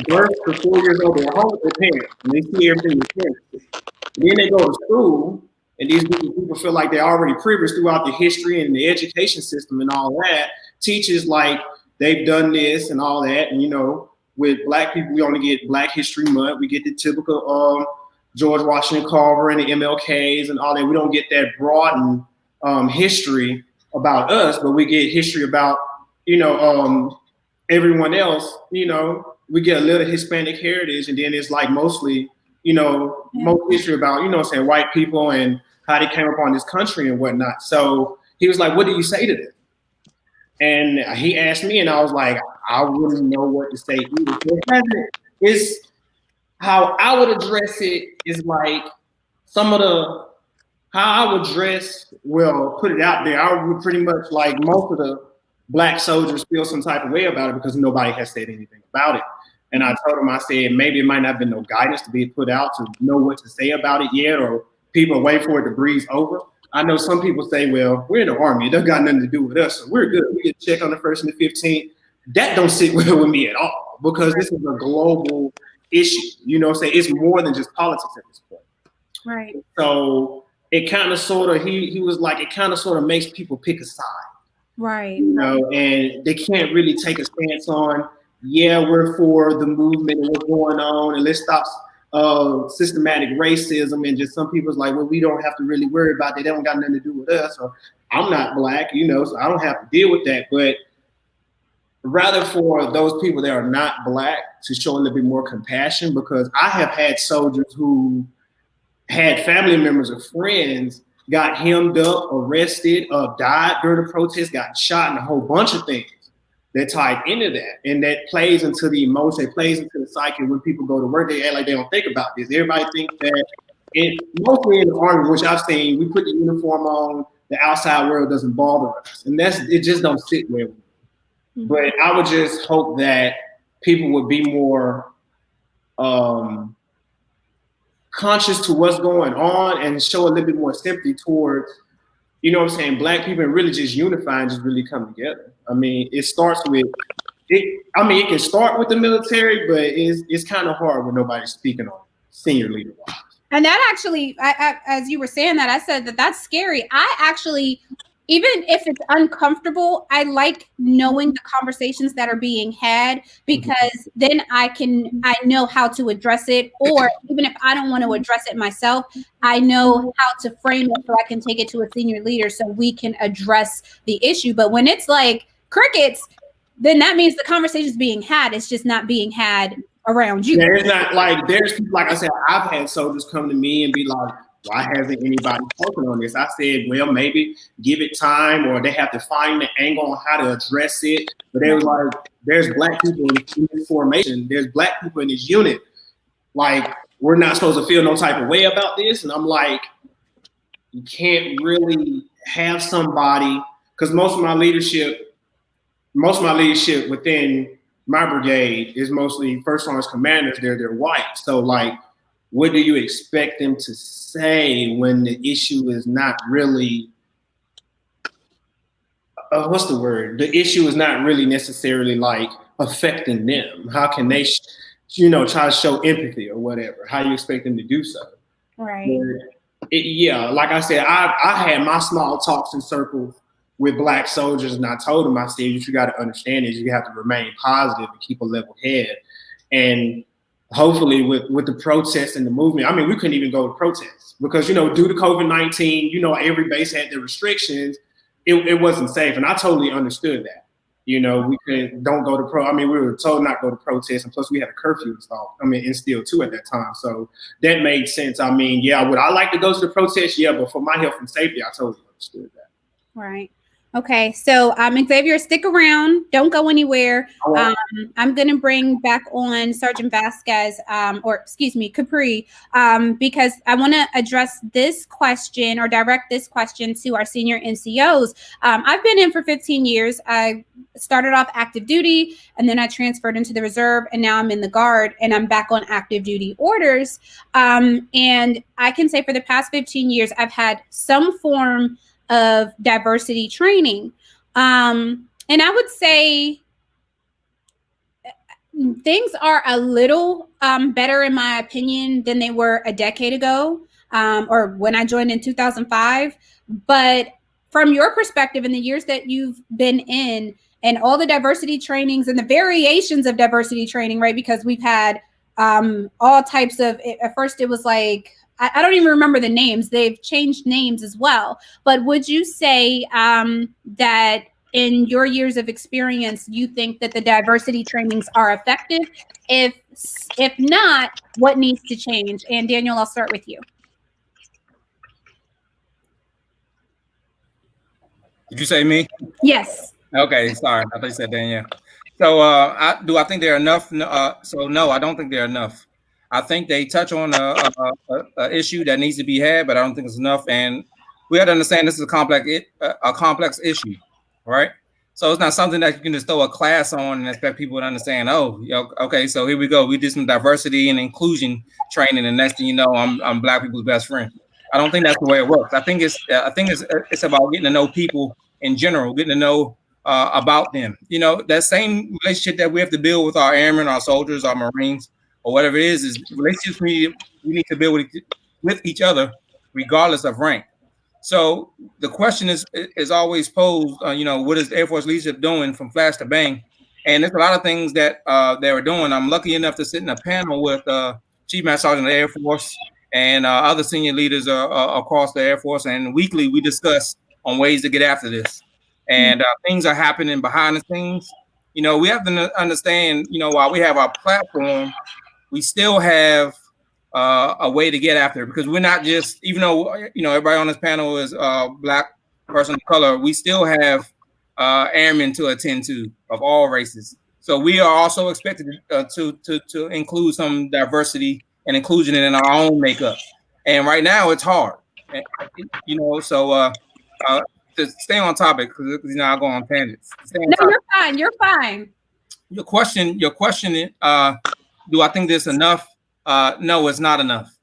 G: birth to 4 years old, they're home with their parents, and they see everything with parents. And then they go to school, and these people feel like they're already privileged throughout the history and the education system and all that. Teachers like they've done this and all that, and with Black people, we only get Black History Month. We get the typical George Washington Carver and the MLKs and all that. We don't get that broadened history about us, but we get history about everyone else. We get a little Hispanic heritage, and then it's like mostly most history about white people and how they came upon this country and whatnot. So he was like, what do you say to them? And he asked me, and I was like, I wouldn't know what to say either. It's how I would address it is like how I would put it out there. I would pretty much, like most of the Black soldiers, feel some type of way about it because nobody has said anything about it. And I told him, I said, maybe it might not have been no guidance to be put out to know what to say about it yet, or people wait for it to breeze over. I know some people say, well, we're in the Army. It doesn't got nothing to do with us, so we're good. We get checked on the 1st and the 15th. That don't sit well with me at all, because this is a global issue. You know what I'm saying? It's more than just politics at this point.
A: Right.
G: So it kind of sort of, he was like, it kind of sort of makes people pick a side.
A: Right.
G: You know, and they can't really take a stance on, yeah, we're for the movement and what's going on, and let's stop systematic racism. And just some people's like, well, we don't have to really worry about that. They don't got nothing to do with us. Or I'm not black, you know, so I don't have to deal with that. But rather for those people that are not black to show a little bit more compassion, because I have had soldiers who had family members or friends got hemmed up, arrested, died during the protest, got shot, and a whole bunch of things that tied into that. And that plays into the emotion, it plays into the psyche. When people go to work, they act like they don't think about this. Everybody thinks that, mostly in the Army, which I've seen, we put the uniform on, the outside world doesn't bother us. And it just don't sit well with me. But I would just hope that people would be more conscious to what's going on and show a little bit more sympathy towards, you know what I'm saying, black people, and really just unify and just really come together. I mean, it starts with, it can start with the military, but it's kind of hard when nobody's speaking on it, senior leader wise.
A: And that actually, as you were saying that, I said that that's scary. I actually, even if it's uncomfortable, I like knowing the conversations that are being had, because then I know how to address it. Or even if I don't want to address it myself, I know how to frame it so I can take it to a senior leader so we can address the issue. But when it's like crickets, then that means the conversation is being had. It's just not being had around you.
G: There's not like, there's people, like I said, I've had soldiers come to me and be like, why hasn't anybody spoken on this? I said, well, maybe give it time, or they have to find the angle on how to address it. But they was like, there's black people in this formation. There's black people in this unit. Like, we're not supposed to feel no type of way about this. And I'm like, you can't really have somebody, because most of my leadership within my brigade is mostly first sergeant commanders. They're white. So like, what do you expect them to say when the issue is not really, what's the word? The issue is not really necessarily like affecting them. How can they, try to show empathy or whatever? How do you expect them to do so?
A: Right.
G: Yeah, like I said, I had my small talks in circles with black soldiers, and I told them, I said, what you got to understand is you have to remain positive and keep a level head. And hopefully with the protests and the movement, I mean, we couldn't even go to protests because, due to COVID-19, every base had their restrictions. It wasn't safe. And I totally understood that. We don't go to we were told not to go to protests. And plus we had a curfew instilled too at that time. So that made sense. I mean, yeah, would I like to go to the protest? Yeah, but for my health and safety, I totally understood that.
A: Right. Okay, so Xavier, stick around. Don't go anywhere. I'm going to bring back on Sergeant Vasquez, Capri, because I want to address this question or direct this question to our senior NCOs. I've been in for 15 years. I started off active duty, and then I transferred into the reserve, and now I'm in the Guard, and I'm back on active duty orders. And I can say for the past 15 years, I've had some form of diversity training. And I would say things are a little better, in my opinion, than they were a decade ago, or when I joined in 2005. But from your perspective, in the years that you've been in, and all the diversity trainings and the variations of diversity training, right? Because we've had all types of, at first it was like, I don't even remember the names. They've changed names as well. But would you say that in your years of experience, you think that the diversity trainings are effective? If not, what needs to change? And Daniel, I'll start with you.
C: Did you say me?
A: Yes.
C: Okay, sorry. I thought you said Danielle. So do I think there are enough? So no, I don't think there are enough. I think they touch on a issue that needs to be had, but I don't think it's enough. And we have to understand this is a complex issue, right? So it's not something that you can just throw a class on and expect people to understand. Oh, okay, so here we go. We did some diversity and inclusion training, and next thing you know, I'm black people's best friend. I don't think that's the way it works. I think it's about getting to know people in general, getting to know about them. That same relationship that we have to build with our airmen, our soldiers, our Marines. or whatever it is relationships we need to build with each other, regardless of rank. So the question is always posed, what is the Air Force leadership doing from flash to bang? And there's a lot of things that they were doing. I'm lucky enough to sit in a panel with Chief Master Sergeant of the Air Force and other senior leaders across the Air Force. And weekly we discuss on ways to get after this. And things are happening behind the scenes. We have to understand, while we have our platform, we still have a way to get after it, because we're not just, even though everybody on this panel is Black person of color, we still have airmen to attend to of all races. So we are also expected to include some diversity and inclusion in our own makeup. And right now it's hard, so to stay on topic, because I'll go on tangents.
A: No, you're fine. You're fine.
C: Your question. Do I think there's enough? No, it's not enough.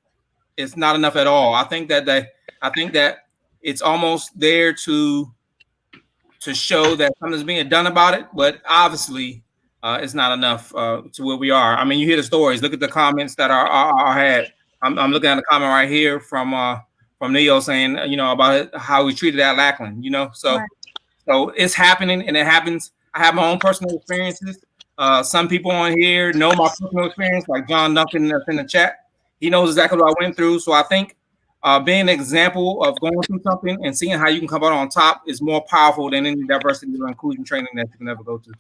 C: It's not enough at all. I think that it's almost there to show that something's being done about it, but obviously it's not enough to where we are. I mean, you hear the stories. Look at the comments that are had. I'm looking at a comment right here from Neo saying, about how we treated at Lackland. So
A: right.
C: So it's happening, and it happens. I have my own personal experiences. Some people on here know my personal experience, like John Duncan that's in the chat. He knows exactly what I went through. So I think being an example of going through something and seeing how you can come out on top is more powerful than any diversity or inclusion training that you can ever go to.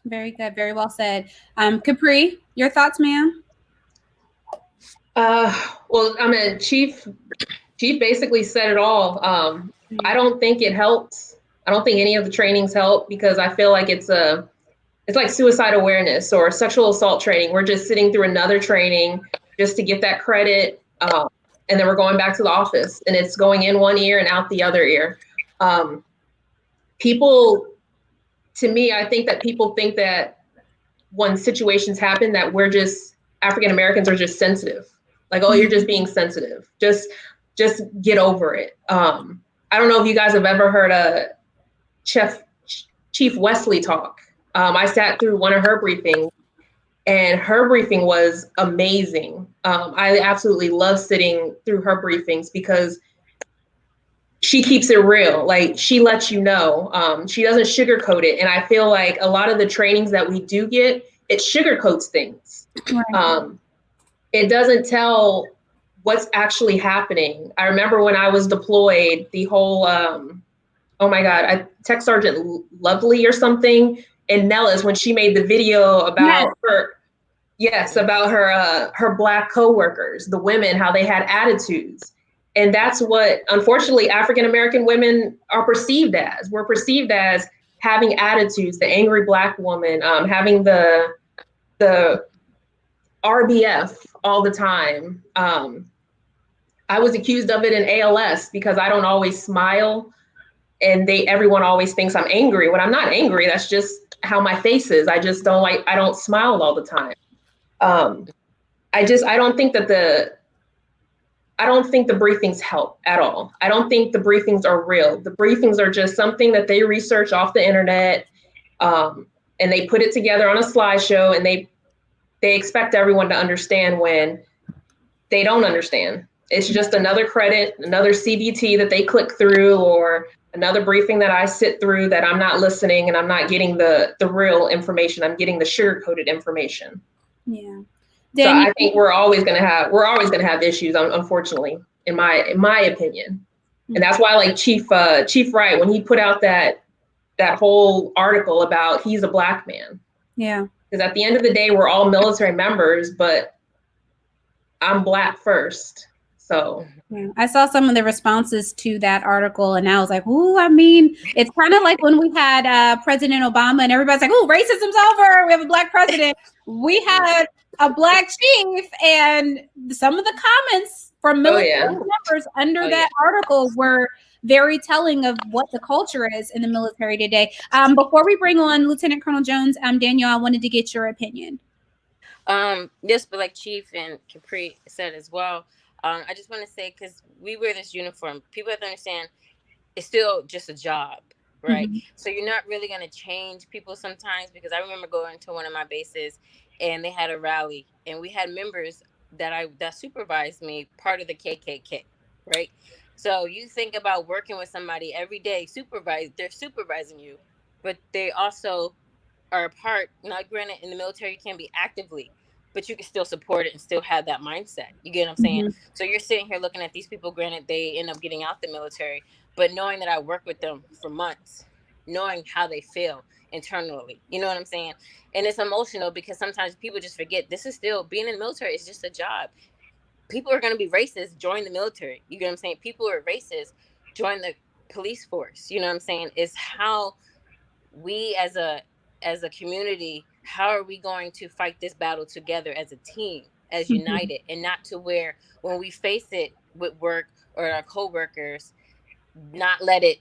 A: Very good. Very well said. Capri, your thoughts, ma'am?
D: Well, I mean, Chief basically said it all. I don't think it helps. I don't think any of the trainings help, because I feel like it's like suicide awareness or sexual assault training. We're just sitting through another training just to get that credit. And then we're going back to the office, and it's going in one ear and out the other ear. I think that people think that when situations happen that we're just, African Americans are just sensitive. Like, oh, you're just being sensitive. Just get over it. I don't know if you guys have ever heard Chief Wesley talk. I sat through one of her briefings, and her briefing was amazing. I absolutely love sitting through her briefings because she keeps it real. Like, she lets you know. She doesn't sugarcoat it. And I feel like a lot of the trainings that we do get, it sugarcoats things.
A: Right.
D: It doesn't tell what's actually happening. I remember when I was deployed, the whole, oh my God, Tech Sergeant Lovely or something, and Nellis, when she made the video about about her Black coworkers, the women, how they had attitudes. And that's what, unfortunately, African American women are perceived as. We're perceived as having attitudes, the angry Black woman, having the RBF all the time. I was accused of it in ALS because I don't always smile, and everyone always thinks I'm angry. When I'm not angry, that's just how my face is. I don't smile all the time. I don't think the briefings help at all. I don't think the briefings are real. The briefings are just something that they research off the internet, and they put it together on a slideshow, and they expect everyone to understand when they don't understand. It's just another credit, another CBT that they click through, or another briefing that I sit through that I'm not listening, and I'm not getting the real information. I'm getting the sugar-coated information.
A: Yeah.
D: So I think we're always gonna have issues, unfortunately, in my opinion. And that's why, like Chief Wright, when he put out that whole article about he's a Black man.
A: Yeah.
D: Because at the end of the day, we're all military members, but I'm Black first. So
A: yeah. I saw some of the responses to that article, and I was like, "Ooh, I mean, it's kind of like when we had President Obama, and everybody's like, "Oh, racism's over. We have a Black president." We had a Black chief, and some of the comments from military members under that article were very telling of what the culture is in the military today. Before we bring on Lieutenant Colonel Jones, Daniel, I wanted to get your opinion.
E: Yes, but like Chief and Capri said as well, I just want to say, because we wear this uniform, people have to understand it's still just a job, right? Mm-hmm. So you're not really going to change people sometimes, because I remember going to one of my bases, and they had a rally, and we had members that supervised me, part of the KKK, right? So you think about working with somebody every day, they're supervising you, but they also are a part. Now, granted, in the military, you can't be actively, but you can still support it and still have that mindset. You get what I'm saying?
A: Mhm.
E: So you're sitting here looking at these people. Granted, they end up getting out the military, but knowing that I worked with them for months, knowing how they feel internally, you know what I'm saying? And it's emotional because sometimes people just forget this is still being in the military is just a job. People are going to be racist, join the military. You get what I'm saying? People are racist, join the police force. You know what I'm saying? It's how we as a community, how are we going to fight this battle together as a team, as
A: Mhm.
E: united, and not to where when we face it with work or our coworkers, not let it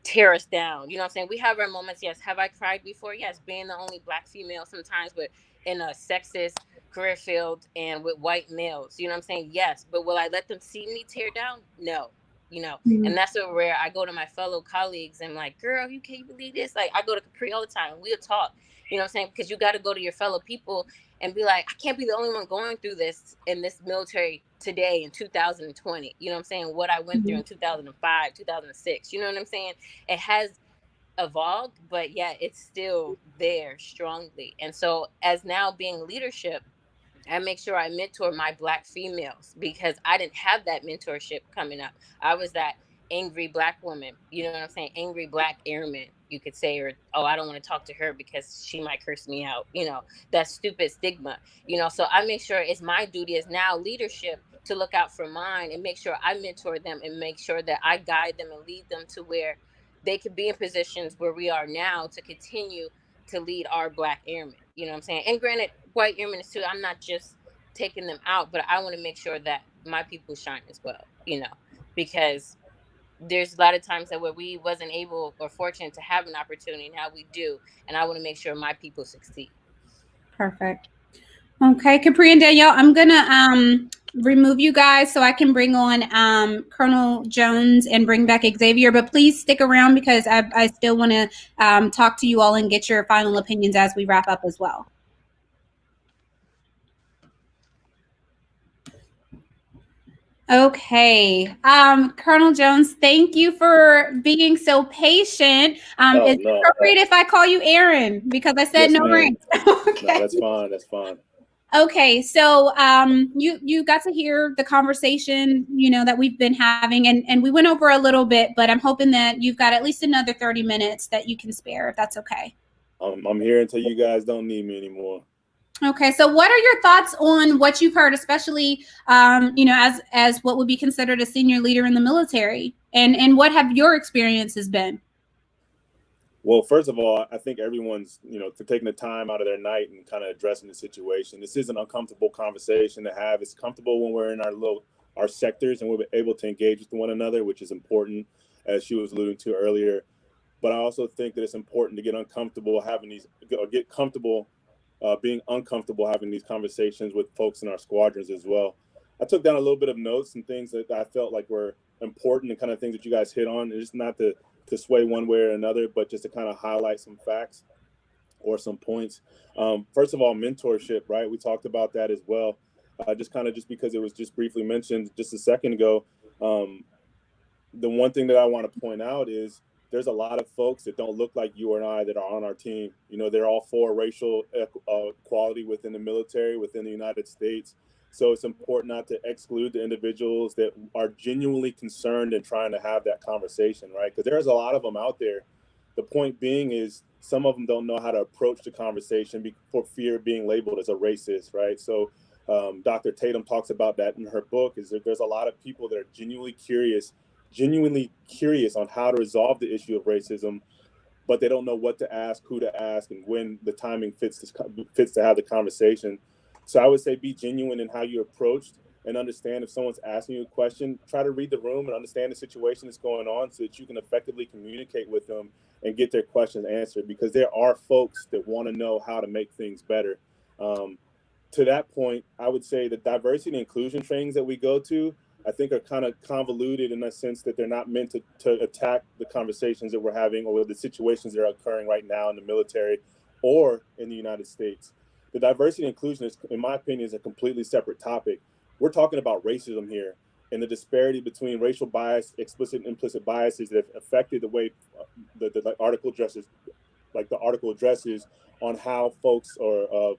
E: tear us down. You know what I'm saying? We have our moments. Yes. Have I cried before? Yes. Being the only Black female sometimes, but in a sexist career field and with white males. You know what I'm saying? Yes. But will I let them see me tear down? No. You know,
A: Mhm.
E: and that's where I go to my fellow colleagues and like, girl, you can't believe this. Like, I go to Capri all the time. We'll talk. You know what I'm saying? Because you got to go to your fellow people and be like, I can't be the only one going through this in this military today in 2020. You know what I'm saying? What I went through in 2005, 2006. You know what I'm saying? It has evolved, but yeah, it's still there strongly. And so, as now being leadership, I make sure I mentor my Black females because I didn't have that mentorship coming up. I was that angry Black woman, you know what I'm saying? Angry Black airman, you could say, or, oh, I don't want to talk to her because she might curse me out, you know, that stupid stigma, you know. So I make sure it's my duty as now leadership to look out for mine and make sure I mentor them and make sure that I guide them and lead them to where they could be in positions where we are now to continue to lead our Black airmen. You know what I'm saying? And granted, white airmen too. I'm not just taking them out, but I want to make sure that my people shine as well. You know, because there's a lot of times that where we wasn't able or fortunate to have an opportunity, now we do, and I want to make sure my people succeed.
A: Perfect. Okay, Capri and Danielle, I'm gonna remove you guys so I can bring on Colonel Jones and bring back Xavier. But please stick around because I still want to talk to you all and get your final opinions as we wrap up as well. Okay, Colonel Jones, thank you for being so patient.
B: Oh,
A: Is it
B: no.
A: appropriate if I call you Aaron because I said
B: Yes,
A: no
B: ma'am.
A: rank? Okay.
B: No, that's fine. That's fine.
A: Okay, so you got to hear the conversation, you know, that we've been having, and we went over a little bit, but I'm hoping that you've got at least another 30 minutes that you can spare, if that's okay.
B: I'm here until you guys don't need me anymore.
A: Okay, so what are your thoughts on what you've heard, especially you know, as what would be considered a senior leader in the military, and what have your experiences been?
B: Well, first of all, I think everyone's, for taking the time out of their night and kind of addressing the situation. This is an uncomfortable conversation to have. It's comfortable when we're in our sectors and we're able to engage with one another, which is important, as she was alluding to earlier. But I also think that it's important to get uncomfortable get comfortable being uncomfortable having these conversations with folks in our squadrons as well. I took down a little bit of notes and things that I felt like were important and kind of things that you guys hit on. And just not to sway one way or another, but just to kind of highlight some facts or some points. First of all, mentorship, right? We talked about that as well. Just because it was just briefly mentioned just a second ago. The one thing that I want to point out is there's a lot of folks that don't look like you and I that are on our team. They're all for racial equality within the military, within the United States. So it's important not to exclude the individuals that are genuinely concerned and trying to have that conversation, right? Because there's a lot of them out there. The point being is some of them don't know how to approach the conversation for fear of being labeled as a racist, right? So Dr. Tatum talks about that in her book, is that there's a lot of people that are genuinely curious on how to resolve the issue of racism, but they don't know what to ask, who to ask, and when the timing fits to have the conversation. So I would say be genuine in how you approached and understand if someone's asking you a question, try to read the room and understand the situation that's going on so that you can effectively communicate with them and get their questions answered, because there are folks that want to know how to make things better. To that point, I would say the diversity and inclusion trainings that we go to, I think, are kind of convoluted in the sense that they're not meant to attack the conversations that we're having or the situations that are occurring right now in the military or in the United States. The diversity and inclusion is, in my opinion, is a completely separate topic. We're talking about racism here and the disparity between racial bias, explicit and implicit biases that have affected the way the article addresses, like the article addresses on how folks or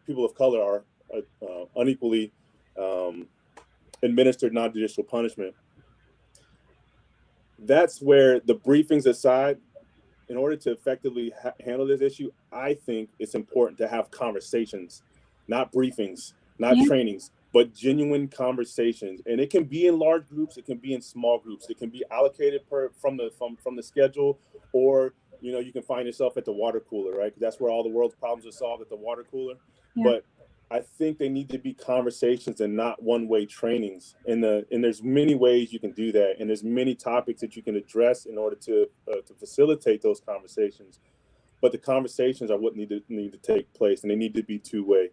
B: people of color are unequally administered non-judicial punishment. That's where the briefings aside, in order to effectively handle this issue, I think it's important to have conversations, not briefings, not trainings, but genuine conversations. And it can be in large groups, it can be in small groups, it can be allocated from the schedule, or you can find yourself at the water cooler, right? Because that's where all the world's problems are solved, at the water cooler. But I think they need to be conversations and not one-way trainings. And there's many ways you can do that, and there's many topics that you can address in order to facilitate those conversations. But the conversations are what need to take place, and they need to be two-way.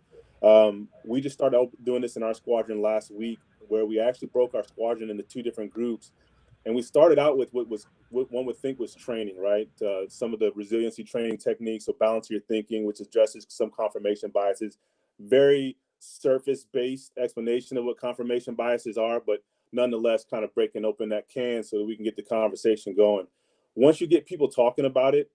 B: We just started doing this in our squadron last week, where we actually broke our squadron into 2 different groups. And we started out with what one would think was training, right? Some of the resiliency training techniques, so balance your thinking, which addresses some confirmation biases. Very surface-based explanation of what confirmation biases are, but nonetheless kind of breaking open that can so that we can get the conversation going. Once you get people talking about it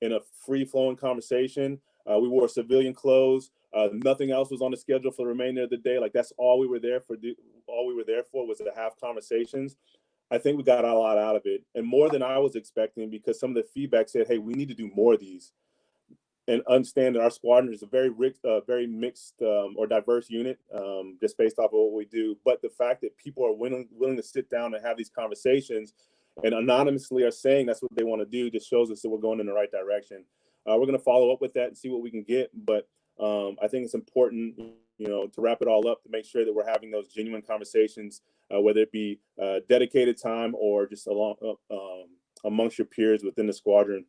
B: in a free-flowing conversation, we wore civilian clothes. Nothing else was on the schedule for the remainder of the day. Like, that's all we were there for. All we were there for was to have conversations. I think we got a lot out of it, and more than I was expecting, because some of the feedback said, hey, we need to do more of these. And understand that our squadron is a very mixed or diverse unit, just based off of what we do. But the fact that people are willing to sit down and have these conversations and anonymously are saying that's what they want to do just shows us that we're going in the right direction. We're going to follow up with that and see what we can get. But I think it's important, to wrap it all up, to make sure that we're having those genuine conversations, whether it be dedicated time or just amongst your peers within the squadron.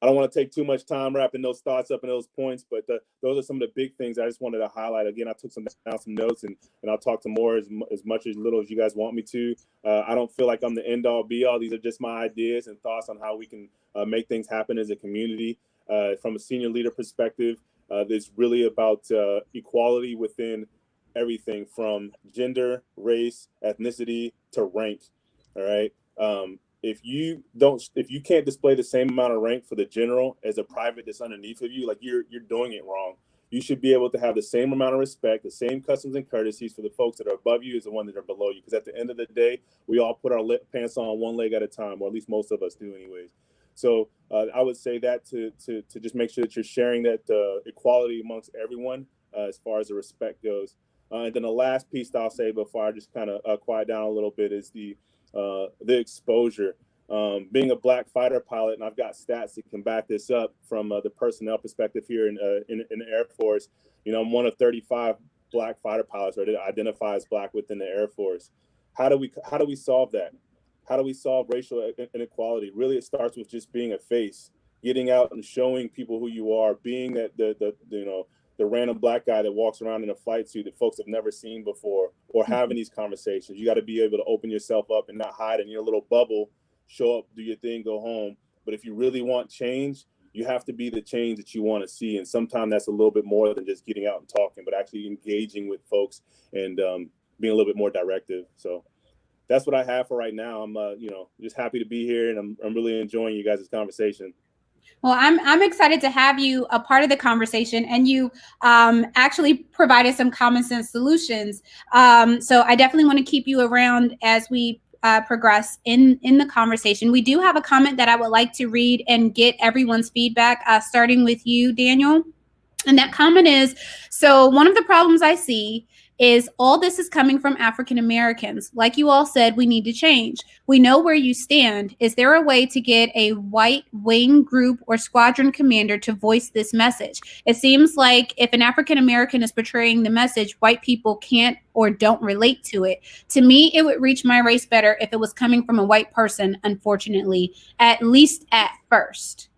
B: I don't want to take too much time wrapping those thoughts up in those points, but those are some of the big things I just wanted to highlight. Again, I took some notes, and I'll talk to more as much as little as you guys want me to. I don't feel like I'm the end all be all. These are just my ideas and thoughts on how we can make things happen as a community. From a senior leader perspective, it's really about equality within everything from gender, race, ethnicity to rank. All right. If you can't display the same amount of rank for the general as a private that's underneath of you, like you're doing it wrong. You should be able to have the same amount of respect, the same customs and courtesies for the folks that are above you as the ones that are below you. Because at the end of the day, we all put our pants on one leg at a time, or at least most of us do anyways. So I would say that to just make sure that you're sharing that equality amongst everyone as far as the respect goes. And then the last piece that I'll say before I just kind of quiet down a little bit is the exposure. Being a black fighter pilot, and I've got stats that can back this up from the personnel perspective here in the Air Force. I'm one of 35 black fighter pilots that identify as black within the Air Force. How do we solve that? How do we solve racial inequality? Really, it starts with just being a face, getting out and showing people who you are, being that the random black guy that walks around in a flight suit that folks have never seen before, or having these conversations. You got to be able to open yourself up and not hide in your little bubble, show up, do your thing, go home. But if you really want change, you have to be the change that you want to see. And sometimes that's a little bit more than just getting out and talking, but actually engaging with folks and being a little bit more directive. So that's what I have for right now. I'm just happy to be here, and I'm really enjoying you guys' conversation.
A: Well, I'm excited to have you a part of the conversation, and you actually provided some common sense solutions. So I definitely want to keep you around as we progress in the conversation. We do have a comment that I would like to read and get everyone's feedback, starting with you, Daniel. And that comment is, so one of the problems I see is all this is coming from African Americans. Like you all said, we need to change. We know where you stand. Is there a way to get a white wing group or squadron commander to voice this message? It seems like if an African American is portraying the message, white people can't or don't relate to it. To me, it would reach my race better if it was coming from a white person, unfortunately, at least at first.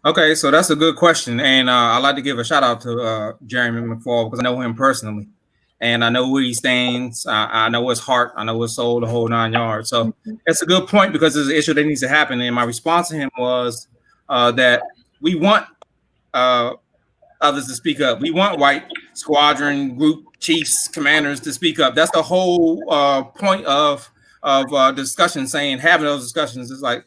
C: Okay, so that's a good question. And I'd like to give a shout out to Jeremy McFall, because I know him personally. And I know where he stands. I know his heart. I know his soul, the whole 9 yards. So it's a good point, because it's an issue that needs to happen. And my response to him was that we want others to speak up. We want white squadron group chiefs, commanders to speak up. That's the whole point of discussion. Saying having those discussions is like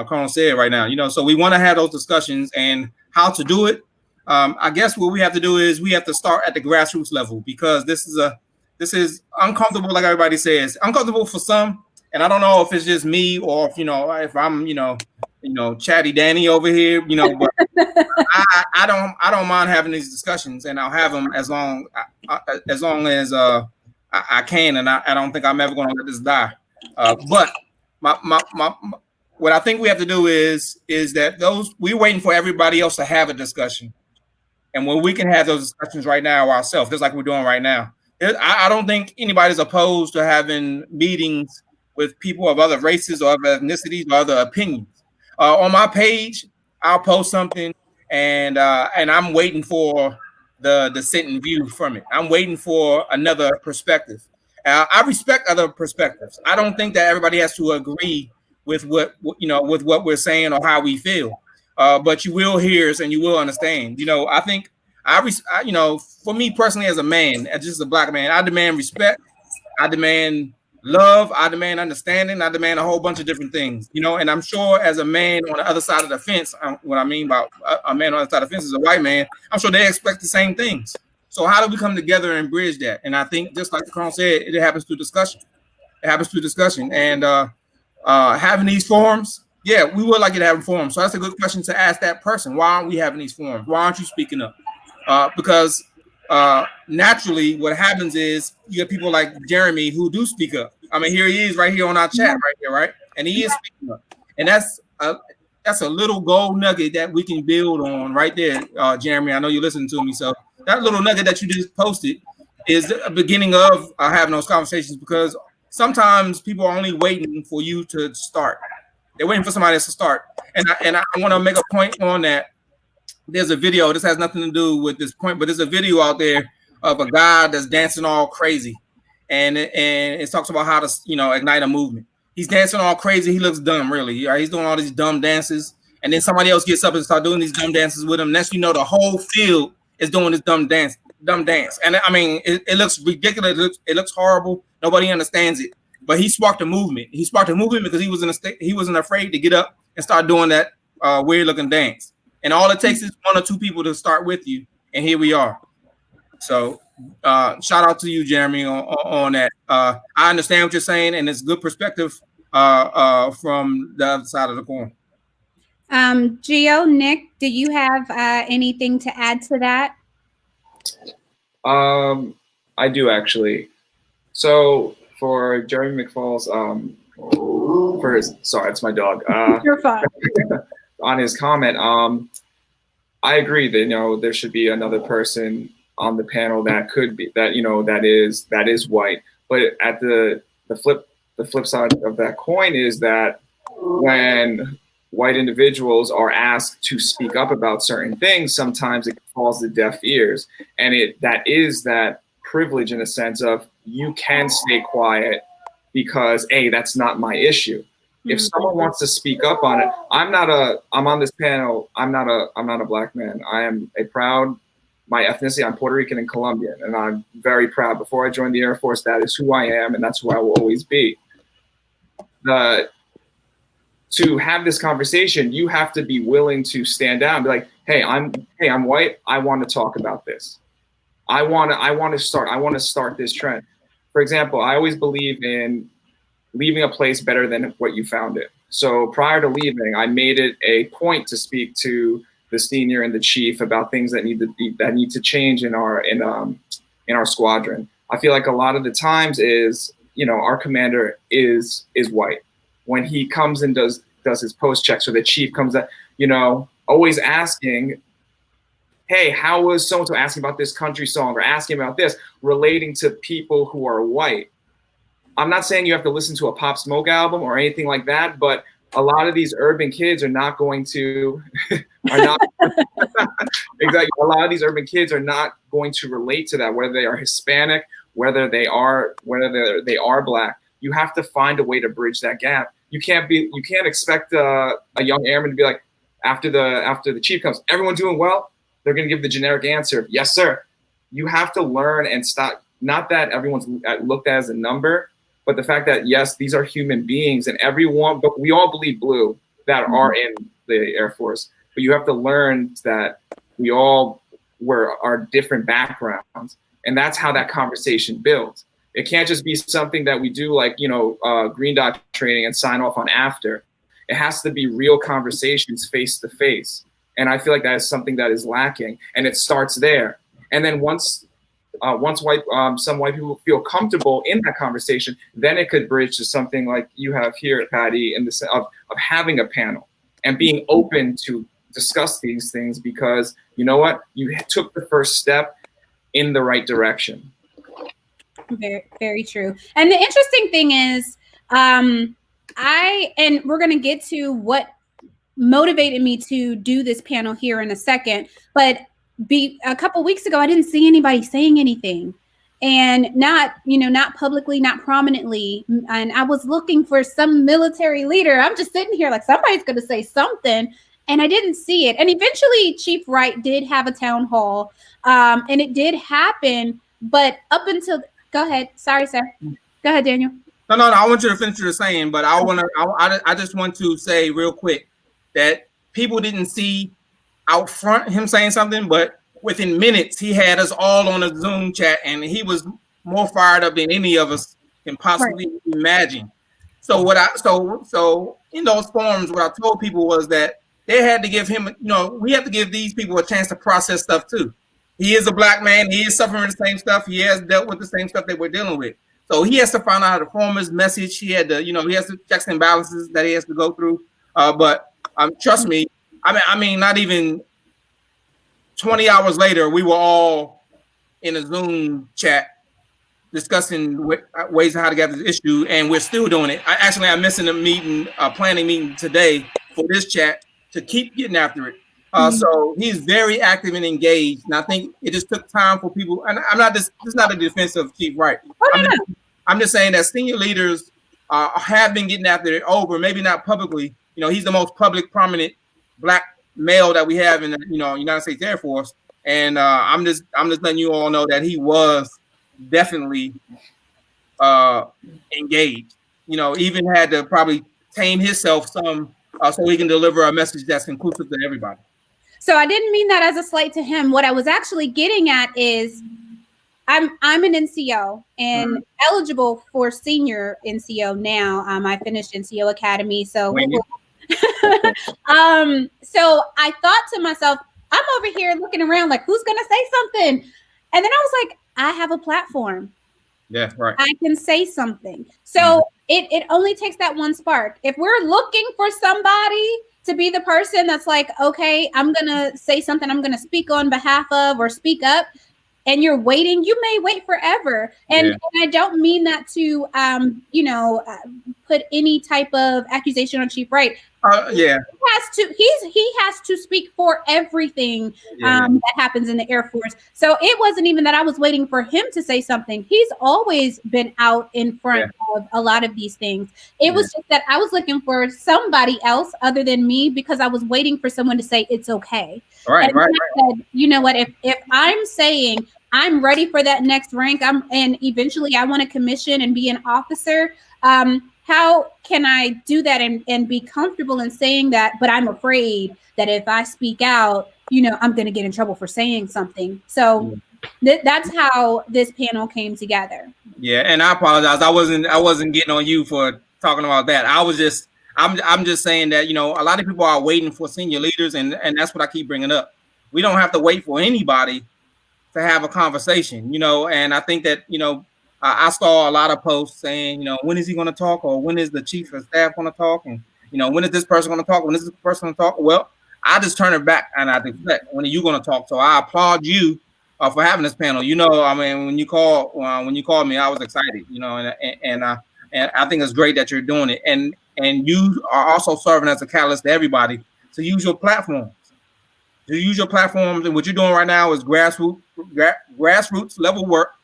C: Colonel said right now. So we want to have those discussions, and how to do it. I guess what we have to do is we have to start at the grassroots level, because this is uncomfortable, like everybody says, uncomfortable for some. And I don't know if it's just me or if I'm Chatty Danny over here, but I don't mind having these discussions, and I'll have them as long as I can, and I don't think I'm ever going to let this die. But what I think we have to do is that we're waiting for everybody else to have a discussion, and when we can have those discussions right now ourselves, just like we're doing right now. I don't think anybody's opposed to having meetings with people of other races or other ethnicities or other opinions. On my page, I'll post something, and I'm waiting for the dissenting view from it. I'm waiting for another perspective. I respect other perspectives. I don't think that everybody has to agree with what we're saying or how we feel. But you will hear us and you will understand. I think for me personally, as a man, as just a black man, I demand respect. I demand love. I demand understanding. I demand a whole bunch of different things, and I'm sure as a man on the other side of the fence, what I mean by a man on the other side of the fence is a white man, I'm sure they expect the same things. So how do we come together and bridge that? And I think, just like the Colonel said, it happens through discussion. And having these forums, yeah, we would like you to have forums. So that's a good question to ask that person. Why aren't we having these forums? Why aren't you speaking up? Because naturally what happens is you have people like Jeremy who do speak up. I mean, here he is right here on our chat right here, right? And he is speaking up. And that's a little gold nugget that we can build on right there, Jeremy. I know you're listening to me. So that little nugget that you just posted is the beginning of having those conversations, because sometimes people are only waiting for you to start. They're waiting for somebody else to start. And I want to make a point on that. There's a video. This has nothing to do with this point, but there's a video out there of a guy that's dancing all crazy, and it talks about how to ignite a movement. He's dancing all crazy. He looks dumb, really. Right? He's doing all these dumb dances, and then somebody else gets up and starts doing these dumb dances with him. Next, the whole field is doing this dumb dance. And I mean, it looks ridiculous. It looks horrible. Nobody understands it. But he sparked a movement. He sparked a movement because he wasn't afraid to get up and start doing that weird looking dance. And all it takes is one or two people to start with you, and here we are. So shout out to you, Jeremy, on that. I understand what you're saying, and it's good perspective from the other side of the coin.
A: Gio, Nick, do you have anything to add to that?
H: I do, actually. So for Jeremy McFall's, sorry, it's my dog.
A: You're fine.
H: On his comment, I agree that there should be another person on the panel that could be that is white. But at the flip side of that coin is that when white individuals are asked to speak up about certain things, sometimes it falls to deaf ears, and that is that privilege in a sense of you can stay quiet because that's not my issue. If someone wants to speak up on it, I'm on this panel. I'm not a black man. I am my ethnicity, I'm Puerto Rican and Colombian, and I'm very proud. Before I joined the Air Force, that is who I am, and that's who I will always be. To have this conversation, you have to be willing to stand down and be like, hey, I'm white. I want to talk about this. I want to start this trend. For example, I always believe in leaving a place better than what you found it. So prior to leaving, I made it a point to speak to the senior and the chief about things that need to change in our squadron. I feel like a lot of the times is, our commander is white. When he comes and does his post checks, or the chief comes up, always asking, hey, how was so-and-so, asking about this country song or asking about this, relating to people who are white. I'm not saying you have to listen to a Pop Smoke album or anything like that, but a lot of these urban kids are not going to exactly. A lot of these urban kids are not going to relate to that, whether they are Hispanic, whether they are black. You have to find a way to bridge that gap. You can't expect a young airman to be like, After the chief comes, everyone doing well? They're going to give the generic answer, yes, sir. You have to learn and stop. Not that everyone's looked at as a number, but the fact that, yes, these are human beings, and everyone, but we all bleed blue that are in the Air Force. But you have to learn that we all are different backgrounds, and that's how that conversation builds. It can't just be something that we do like, green dot training and sign off on after. It has to be real conversations face to face. And I feel like that is something that is lacking, and it starts there. And then once some white people feel comfortable in that conversation, then it could bridge to something like you have here, Patty, in the sense of having a panel and being open to discuss these things, because you know what? You took the first step in the right direction.
A: Very, very true. And the interesting thing is, and we're going to get to what motivated me to do this panel here in a second, but a couple weeks ago, I didn't see anybody saying anything, and not publicly, not prominently. And I was looking for some military leader. I'm just sitting here like somebody's going to say something, and I didn't see it. And eventually Chief Wright did have a town hall, and it did happen. But up until, go ahead. Sorry, sir. Go ahead, Daniel.
C: No. I want you to finish what you're saying, but I just want to say real quick that people didn't see out front him saying something, but within minutes he had us all on a Zoom chat, and he was more fired up than any of us can possibly imagine. So so in those forums, what I told people was that they had to give him, we have to give these people a chance to process stuff too. He is a black man. He is suffering the same stuff. He has dealt with the same stuff that we're dealing with. So he has to find out how to form his message. He had to, he has to checks and balances that he has to go through. But trust me, I mean, not even 20 hours later, we were all in a Zoom chat discussing ways of how to get this issue, and we're still doing it. I'm missing a meeting, planning meeting today for this chat to keep getting after it. So he's very active and engaged, and I think it just took time for people. And this is not a defense of Chief Wright. I'm just saying that senior leaders have been getting after it over, maybe not publicly. He's the most public, prominent black male that we have in the United States Air Force, and I'm just letting you all know that he was definitely engaged. Even had to probably tame himself some so he can deliver a message that's inclusive to everybody.
A: So I didn't mean that as a slight to him. What I was actually getting at is I'm an NCO and eligible for senior NCO now. I finished NCO Academy, so so I thought to myself, I'm over here looking around like, who's gonna say something? And then I was like, I have a platform.
C: Yeah, right.
A: I can say something. So it only takes that one spark. If we're looking for somebody to be the person that's like, okay, I'm gonna say something, I'm gonna speak on behalf of or speak up, and you're waiting, you may wait forever. And I don't mean that to put any type of accusation on Chief Wright. He has to speak for everything that happens in the Air Force. So it wasn't even that I was waiting for him to say something. He's always been out in front of a lot of these things. It was just that I was looking for somebody else other than me, because I was waiting for someone to say it's okay. Right. I said, you know what, if I'm saying I'm ready for that next rank, and eventually I want to commission and be an officer, how can I do that and be comfortable in saying that? But I'm afraid that if I speak out, I'm going to get in trouble for saying something. So that's how this panel came together.
C: Yeah, and I apologize. I wasn't getting on you for talking about that. I'm just saying that a lot of people are waiting for senior leaders, and that's what I keep bringing up. We don't have to wait for anybody to have a conversation, and I think that I saw a lot of posts saying, when is he going to talk, or when is the chief of staff going to talk, and when is this person going to talk, when is this person going to talk? Well, I just turn it back and I deflect. When are you going to talk? So I applaud you for having this panel. When you called me, I was excited. And I think it's great that you're doing it, and you are also serving as a catalyst to everybody to use your platforms. And what you're doing right now is grassroots level work,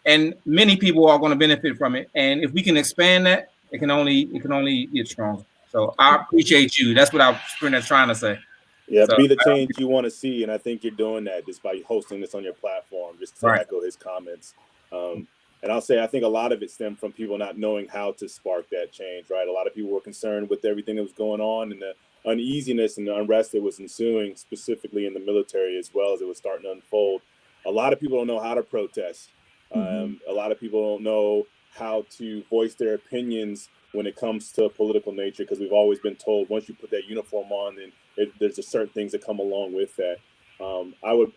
C: and many people are going to benefit from it. And if we can expand that, it can only get stronger. So I appreciate you. That's what I was pretty much trying to say.
B: Yeah,
C: So,
B: be the change you want to see, and I think you're doing that just by hosting this on your platform, just to echo his comments. And I'll say I think a lot of it stemmed from people not knowing how to spark that change, right? A lot of people were concerned with everything that was going on and the uneasiness and the unrest that was ensuing, specifically in the military as well as it was starting to unfold. A lot of people don't know how to protest. A lot of people don't know how to voice their opinions when it comes to political nature, because we've always been told once you put that uniform on, then there's just certain things that come along with that. I would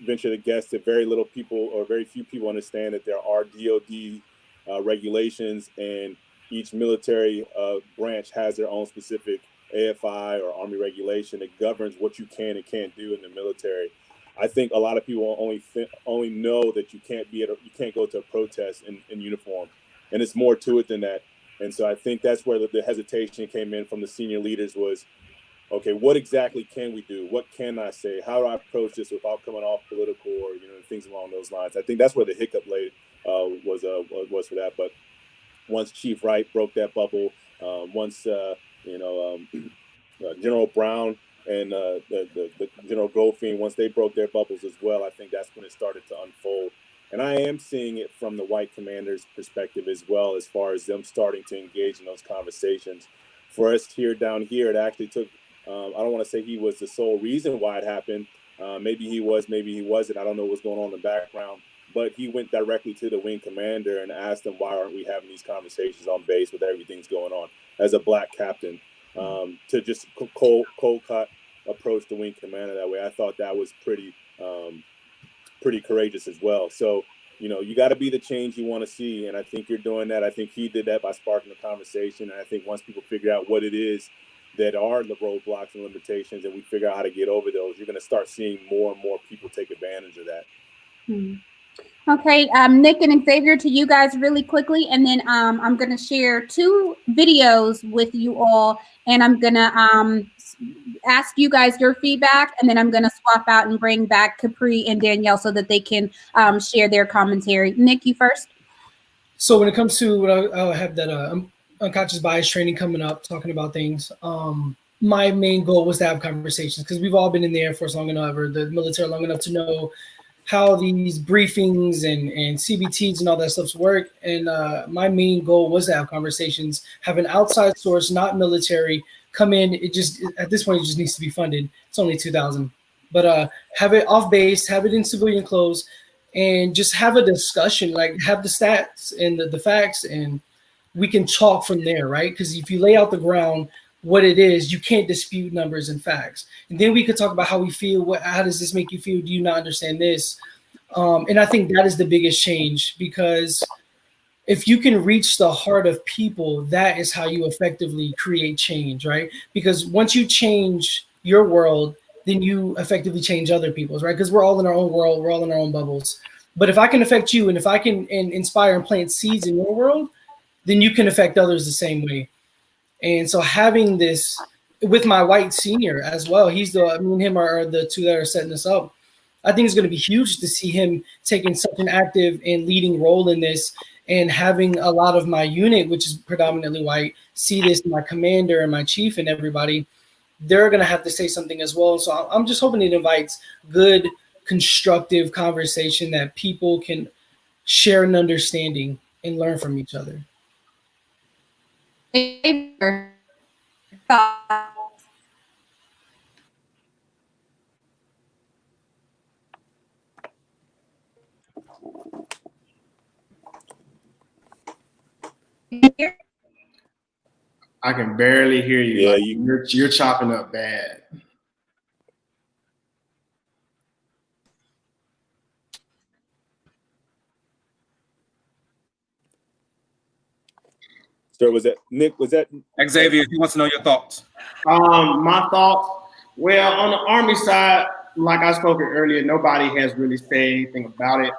B: venture to guess that very little people or very few people understand that there are DoD regulations, and each military branch has their own specific AFI or Army regulation that governs what you can and can't do in the military. I think a lot of people only know that you can't go to a protest in uniform, and it's more to it than that. And so I think that's where the hesitation came in from the senior leaders was, okay, what exactly can we do? What can I say? How do I approach this without coming off political or things along those lines? I think that's where the hiccup was for that. But once Chief Wright broke that bubble, once General Brown and the General Goldfein, once they broke their bubbles as well, I think that's when it started to unfold. And I am seeing it from the white commanders' perspective as well, as far as them starting to engage in those conversations. For us down here, it actually took, I don't want to say he was the sole reason why it happened. Maybe he was, maybe he wasn't. I don't know what's going on in the background. But he went directly to the wing commander and asked him, why aren't we having these conversations on base with everything's going on, as a black captain, to just cold cut approach the wing commander that way. I thought that was pretty courageous as well. So, you got to be the change you want to see. And I think you're doing that. I think he did that by sparking the conversation. And I think once people figure out what it is that are the roadblocks and limitations, and we figure out how to get over those, you're going to start seeing more and more people take advantage of that.
A: Okay, Nick and Xavier, to you guys really quickly, and then I'm going to share 2 videos with you all, and I'm going to ask you guys your feedback, and then I'm going to swap out and bring back Capri and Danielle so that they can share their commentary. Nick, you first.
F: So when it comes to what I have that unconscious bias training coming up, talking about things, my main goal was to have conversations, because we've all been in the Air Force long enough, or the military long enough, to know how these briefings and CBTs and all that stuff work. And my main goal was to have conversations, have an outside source, not military, come in. At this point, it just needs to be funded. It's only $2,000, but have it off base, have it in civilian clothes, and just have a discussion, like have the stats and the facts, and we can talk from there, right? Because if you lay out the ground, what it is, you can't dispute numbers and facts. And then we could talk about how we feel. How does this make you feel? Do you not understand this? And I think that is the biggest change, because if you can reach the heart of people, that is how you effectively create change, right? Because once you change your world, then you effectively change other people's, right? Because we're all in our own world, we're all in our own bubbles. But if I can affect you, and if I can inspire and plant seeds in your world, then you can affect others the same way. And so having this with my white senior as well, me and him are the 2 that are setting this up. I think it's going to be huge to see him taking such an active and leading role in this, and having a lot of my unit, which is predominantly white, see this, my commander and my chief and everybody, they're going to have to say something as well. So I'm just hoping it invites good, constructive conversation that people can share an understanding and learn from each other.
G: I can barely hear you.
B: Yeah,
G: like, you're chopping up bad.
B: So was that Nick? Was that
C: Xavier, he wants to know your thoughts.
G: My thoughts. Well, on the Army side, like I spoke earlier, nobody has really said anything about it.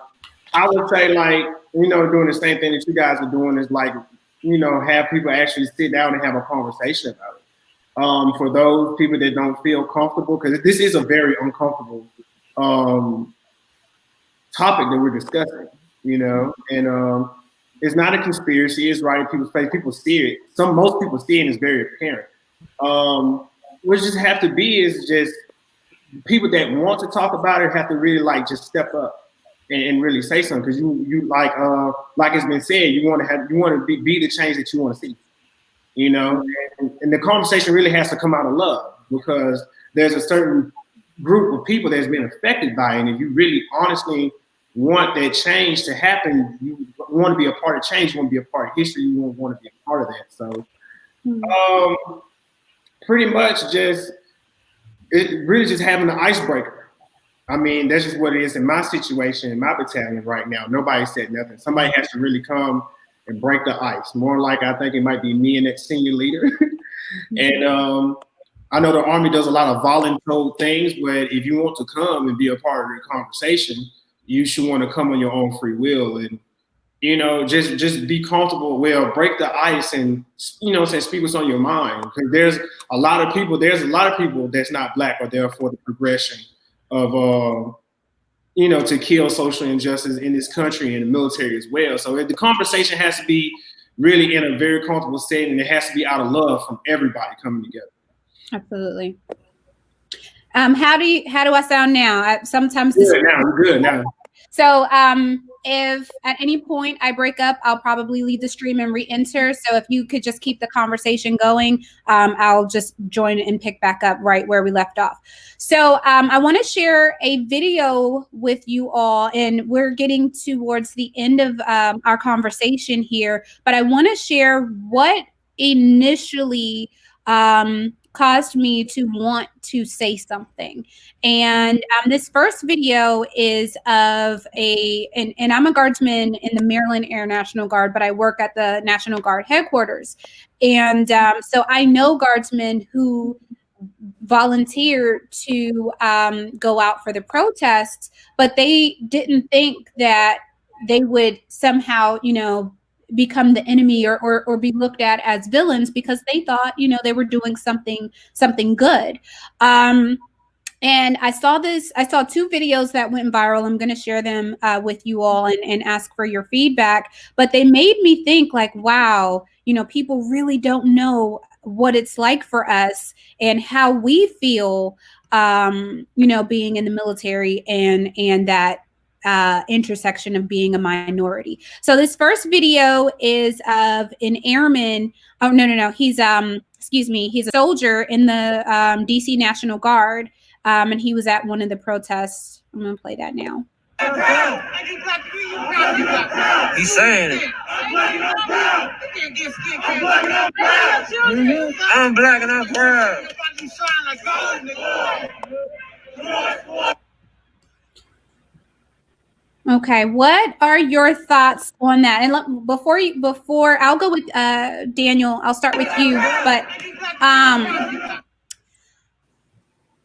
G: I would say, doing the same thing that you guys are doing is have people actually sit down and have a conversation about it. For those people that don't feel comfortable, because this is a very uncomfortable topic that we're discussing, and it's not a conspiracy. It's right in people's face. People see it. Most people see it, and it's very apparent. What just have to be is just people that want to talk about it have to really like just step up and really say something, because you like it's been said, you want to be the change that you want to see, you know. And the conversation really has to come out of love, because there's a certain group of people that's been affected by it, and if you really honestly want that change to happen, you want to be a part of change, you want to be a part of history, you want to be a part of that. So pretty much just it really just having an icebreaker. I mean, that's just what it is in my situation, in my battalion right now. Nobody said nothing. Somebody has to really come and break the ice. More like, I think it might be me and that senior leader. And I know the Army does a lot of voluntold things, but if you want to come and be a part of the conversation, you should want to come on your own free will. And, you know, just be comfortable. Well, break the ice and, you know, say, speak what's on your mind. Because there's a lot of people that's not Black or there for the progression of, you know, to kill social injustice in this country and the military as well. So the conversation has to be really in a very comfortable setting. It has to be out of love from everybody coming together.
A: Absolutely. How do I sound now? Sometimes
G: good now.
A: So if at any point I break up, I'll probably leave the stream and re-enter. So if you could just keep the conversation going, I'll just join and pick back up right where we left off. So I want to share a video with you all, and we're getting towards the end of our conversation here, but I want to share what initially caused me to want to say something. And this first video is of and I'm a guardsman in the Maryland Air National Guard, but I work at the National Guard headquarters. And so I know guardsmen who volunteered to go out for the protests, but they didn't think that they would somehow, you know, become the enemy or be looked at as villains, because they thought, you know, they were doing something good. And I saw two videos that went viral. I'm going to share them with you all and ask for your feedback. But they made me think, like, wow, you know, people really don't know what it's like for us and how we feel, you know, being in the military and that intersection of being a minority. So this first video is of an airman. Oh, no. He's he's a soldier in the DC National Guard. And he was at one of the protests. I'm going to play that now.
I: He's saying it. I'm Black and I'm proud.
A: Okay, what are your thoughts on that? And before I'll go with Daniel, I'll start with you. But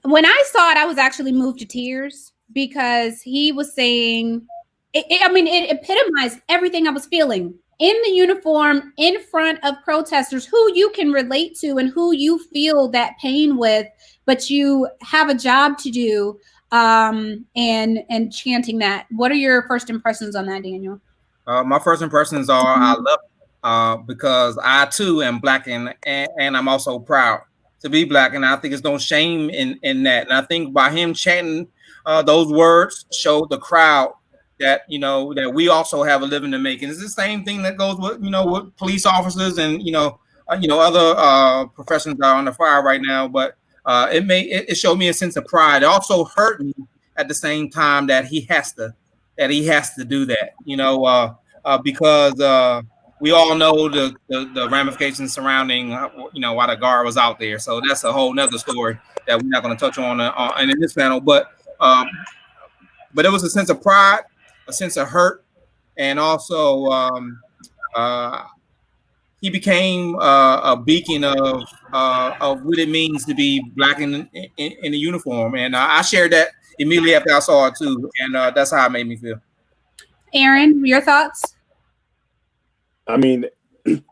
A: when I saw it, I was actually moved to tears, because he was saying, it epitomized everything I was feeling in the uniform, in front of protesters who you can relate to and who you feel that pain with, but you have a job to do, and chanting that. What are your first impressions on that, Daniel?
C: My first impressions are I love it, because I too am Black and I'm also proud to be Black, and I think there's no shame in that. And I think by him chanting those words showed the crowd that, you know, that we also have a living to make. And it's the same thing that goes with, you know, with police officers and other professions that are on the fire right now. But it showed me a sense of pride. It also hurt me at the same time that he has to do that, you know, because we all know the ramifications surrounding, you know, why the guard was out there. So that's a whole nother story that we're not going to touch on in this panel. But it was a sense of pride, a sense of hurt, and also he became a beacon of what it means to be Black in a uniform. And I shared that immediately after I saw it too, and that's how it made me feel.
A: Aaron, your thoughts?
B: I mean,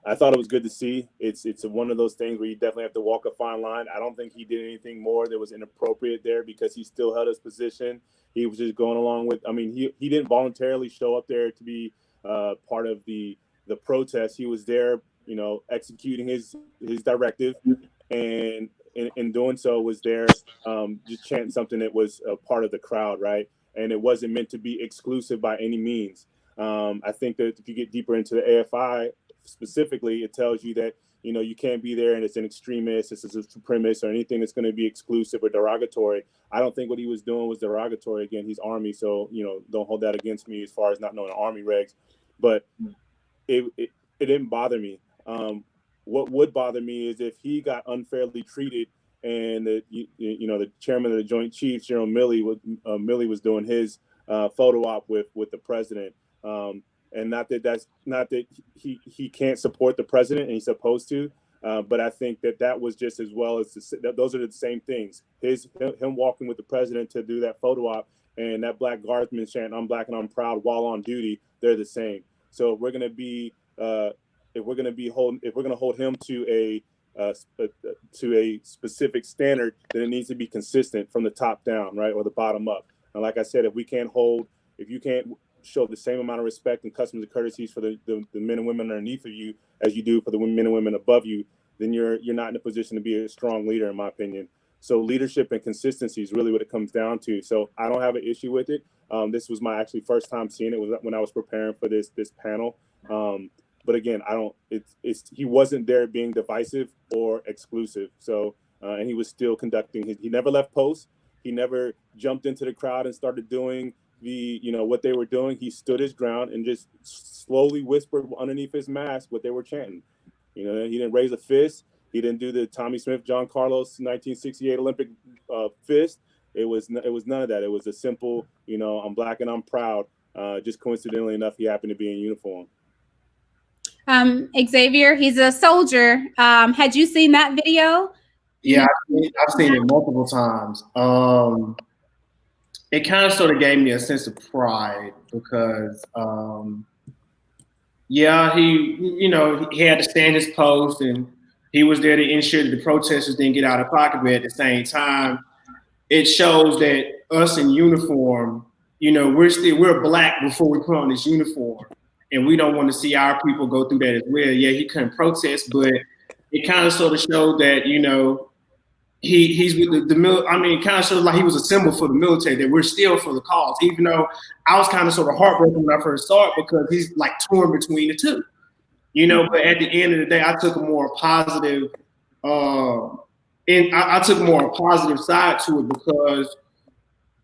B: I thought it was good to see. It's one of those things where you definitely have to walk a fine line. I don't think he did anything more that was inappropriate there, because he still held his position. He was just going along with, I mean, he didn't voluntarily show up there to be part of the protest. He was there, you know, executing his directive. and in doing so was there just chanting something that was a part of the crowd, right? And it wasn't meant to be exclusive by any means. I think that if you get deeper into the AFI specifically, it tells you that, you know, you can't be there and it's an extremist, it's a supremacist, or anything that's going to be exclusive or derogatory. I don't think what he was doing was derogatory. Again, he's Army, so, you know, don't hold that against me as far as not knowing Army regs. But it didn't bother me. What would bother me is if he got unfairly treated, and you know, the chairman of the Joint Chiefs, General Milley was doing his photo op with the president. And not that he can't support the president, and he's supposed to, but I think that was just as well as those are the same things. Him walking with the president to do that photo op, and that Black Guardsman chanting "I'm Black and I'm proud" while on duty, they're the same. So if we're gonna hold him to a specific standard, then it needs to be consistent from the top down, right, or the bottom up. And like I said, if you can't show the same amount of respect and customs and courtesies for the men and women underneath of you as you do for the men and women above you, then you're not in a position to be a strong leader, in my opinion. So leadership and consistency is really what it comes down to. So I don't have an issue with it. This was my actually first time seeing it was when I was preparing for this panel. But again, he wasn't there being divisive or exclusive. So and he was still conducting he never left post. He never jumped into the crowd and started doing what they were doing. He stood his ground and just slowly whispered underneath his mask what they were chanting. You know, he didn't raise a fist. He didn't do the Tommy Smith, John Carlos 1968 Olympic fist. It was none of that. It was a simple, you know, I'm Black and I'm proud. Just coincidentally enough, he happened to be in uniform.
A: Xavier, he's a soldier. Had you seen that video?
G: Yeah, I've seen it multiple times. It kind of sort of gave me a sense of pride because, he had to stand his post and he was there to ensure that the protesters didn't get out of pocket. But at the same time, it shows that us in uniform, you know, we're Black before we put on this uniform, and we don't want to see our people go through that as well. Yeah, he couldn't protest, but it kind of sort of showed that, you know, he's with the I mean, it kind of shows like he was a symbol for the military, that we're still for the cause, even though I was kind of sort of heartbroken when I first saw it because he's like torn between the two, you know. But at the end of the day, I took a more positive, I took more a positive side to it because,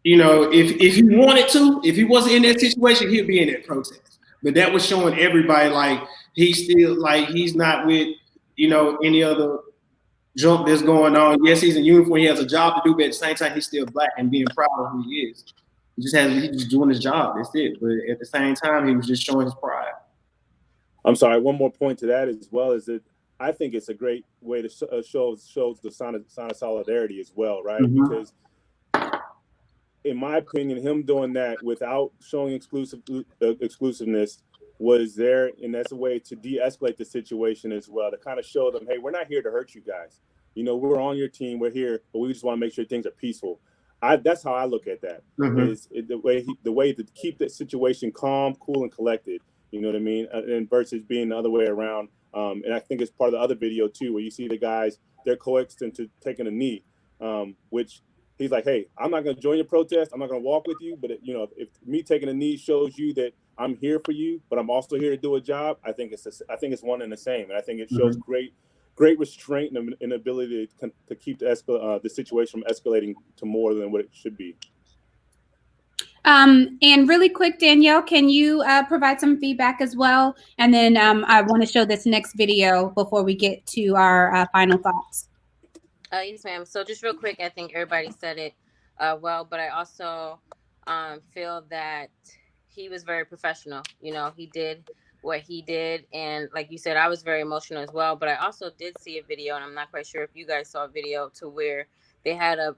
G: you know, if he wanted to, if he wasn't in that situation, he'd be in that protest. But that was showing everybody like he's still like he's not with, you know, any other junk that's going on. Yes, he's in uniform. He has a job to do, but at the same time, he's still Black and being proud of who he is. He's just doing his job. That's it. But at the same time, he was just showing his pride.
B: I'm sorry. One more point to that as well is that I think it's a great way to shows the sign of solidarity as well, right? Mm-hmm. Because in my opinion, him doing that without showing exclusiveness was there, and that's a way to de-escalate the situation as well, to kind of show them, hey, we're not here to hurt you guys. You know, we're on your team, we're here, but we just want to make sure things are peaceful. That's how I look at that. Mm-hmm. Is the way to keep the situation calm, cool, and collected. You know what I mean? And versus being the other way around. And I think it's part of the other video too, where you see the guys, they're coaxed into taking a knee, which he's like, hey, I'm not going to join your protest. I'm not going to walk with you. But, you know, if me taking a knee shows you that I'm here for you, but I'm also here to do a job, I think it's one and the same. And I think it shows great restraint and ability to keep the situation from escalating to more than what it should be.
A: And really quick, Danielle, can you provide some feedback as well? And then I want to show this next video before we get to our final thoughts.
E: Yes, ma'am. So just real quick, I think everybody said it well, but I also feel that he was very professional. You know, he did what he did. And like you said, I was very emotional as well. But I also did see a video, and I'm not quite sure if you guys saw a video, to where they had a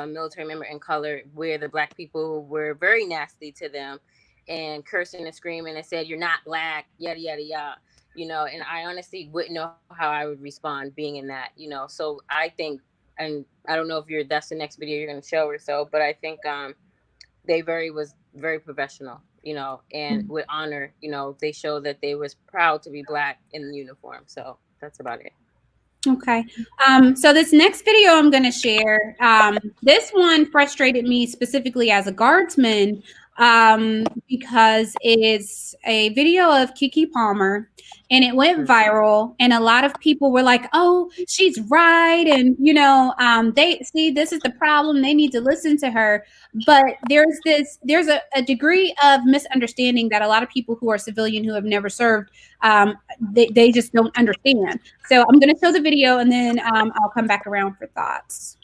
E: military member in color where the Black people were very nasty to them and cursing and screaming and said, "You're not Black, yada, yada, yada." You know, and I honestly wouldn't know how I would respond being in that, you know. So I think, and I don't know if that's the next video you're going to show or so, but I think they was very professional, you know, and with honor, you know, they show that they was proud to be Black in uniform. So that's about it.
A: Okay. So this next video I'm going to share, this one frustrated me specifically as a guardsman because it's a video of Keke Palmer and it went viral and a lot of people were like, oh, she's right. And, they see this is the problem. They need to listen to her. But there's a degree of misunderstanding that a lot of people who are civilian who have never served, they just don't understand. So I'm going to show the video and then I'll come back around for thoughts.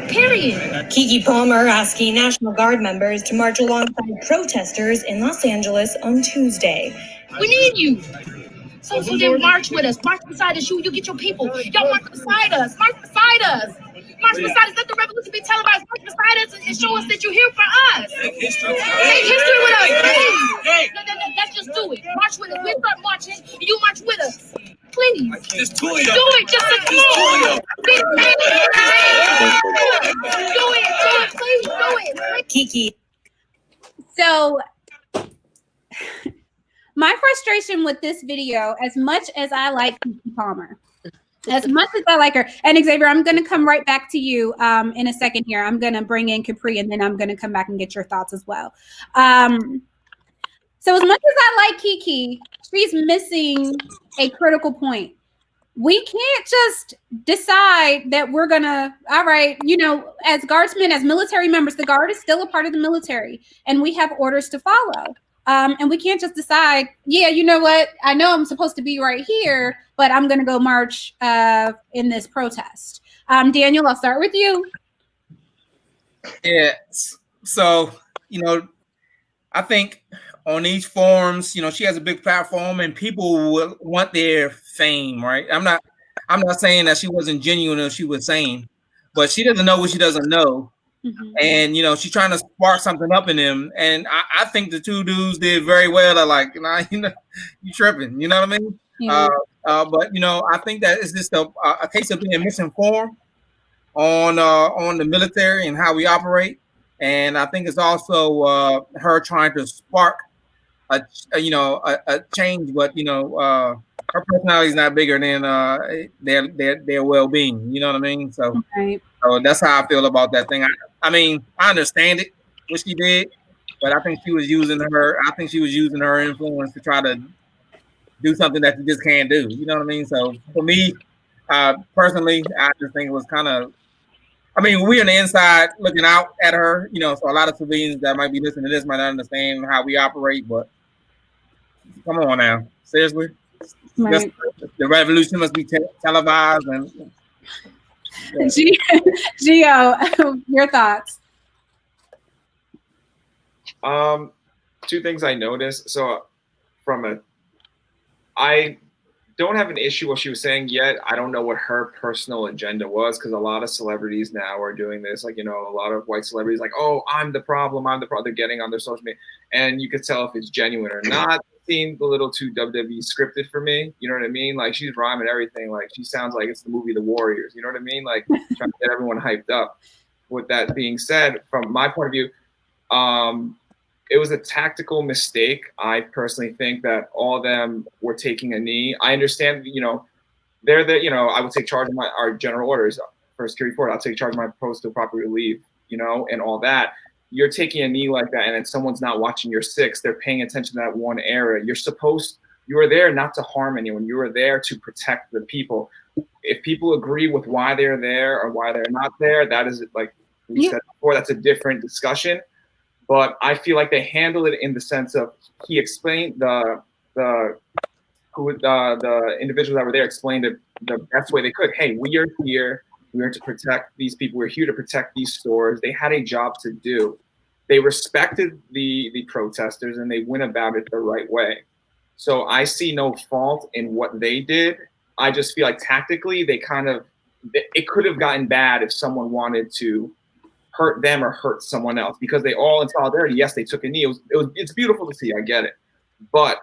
J: Period. Keke Palmer asking National Guard members to march alongside protesters in Los Angeles on Tuesday.
K: We need you. So then march with us. March beside us. You get your people. Y'all march beside us. March beside us. March beside us. Let the revolution be televised. March beside us and show us that you're here for us. Make history with us. Please. Let's just do it. March with us. We start marching. And you march with us. Please. Just do it. Do it. Just do it. Do it. Please do it.
J: Keke.
A: So my frustration with this video, as much as I like Keke Palmer, as much as I like her, and Xavier, I'm going to come right back to you in a second here. I'm going to bring in Capri, and then I'm going to come back and get your thoughts as well. So as much as I like Keke, she's missing a critical point. We can't just decide that we're going to, all right, as guardsmen, as military members, the Guard is still a part of the military, and we have orders to follow. And we can't just decide, yeah, you know what? I know I'm supposed to be right here, but I'm going to go march in this protest. Daniel, I'll start with you.
C: Yeah. So, I think on these forums, she has a big platform and people will want their fame, right? I'm not saying that she wasn't genuine or she was sane, but she doesn't know what she doesn't know. Mm-hmm. And she's trying to spark something up in him, and I think the two dudes did very well. They're like, you tripping, you know what I mean? Yeah. But I think that it's just a case of being misinformed on the military and how we operate, and I think it's also her trying to spark a change, but her personality is not bigger than their well-being. You know what I mean? So, right. So that's how I feel about that thing. I mean, I understand it, what she did, but I think she was using her influence to try to do something that you just can't do. You know what I mean? So for me, personally, I just think it was kind of. I mean, we're on the inside looking out at her. So a lot of civilians that might be listening to this might not understand how we operate, but come on now, seriously. Right. The revolution must be televised. And
A: Gio, your thoughts?
H: Two things I noticed. So I don't have an issue with what she was saying yet. I don't know what her personal agenda was, because a lot of celebrities now are doing this. Like, a lot of white celebrities like, oh, I'm the problem. They're getting on their social media. And you could tell if it's genuine or not. Seemed a little too WWE scripted for me. You know what I mean? Like, she's rhyming everything. Like, she sounds like it's the movie The Warriors. You know what I mean? Like, trying to get everyone hyped up. With that being said, from my point of view, it was a tactical mistake. I personally think that all of them were taking a knee. I understand, they're I would take charge of our general orders for security force. I'll take charge of my post to properly leave, and all that. You're taking a knee like that, and then someone's not watching your six. They're paying attention to that one area. You are there not to harm anyone. You are there to protect the people. If people agree with why they're there or why they're not there, that is, like we said before, that's a different discussion. But I feel like they handled it in the sense of he explained the individuals that were there explained it the best way they could. Hey, we are here. We are to protect these people. We're here to protect these stores. They had a job to do. They respected the protesters and they went about it the right way. So I see no fault in what they did. I just feel like tactically it could have gotten bad if someone wanted to hurt them or hurt someone else, because they all in solidarity. Yes, they took a knee. It's beautiful to see. I get it, but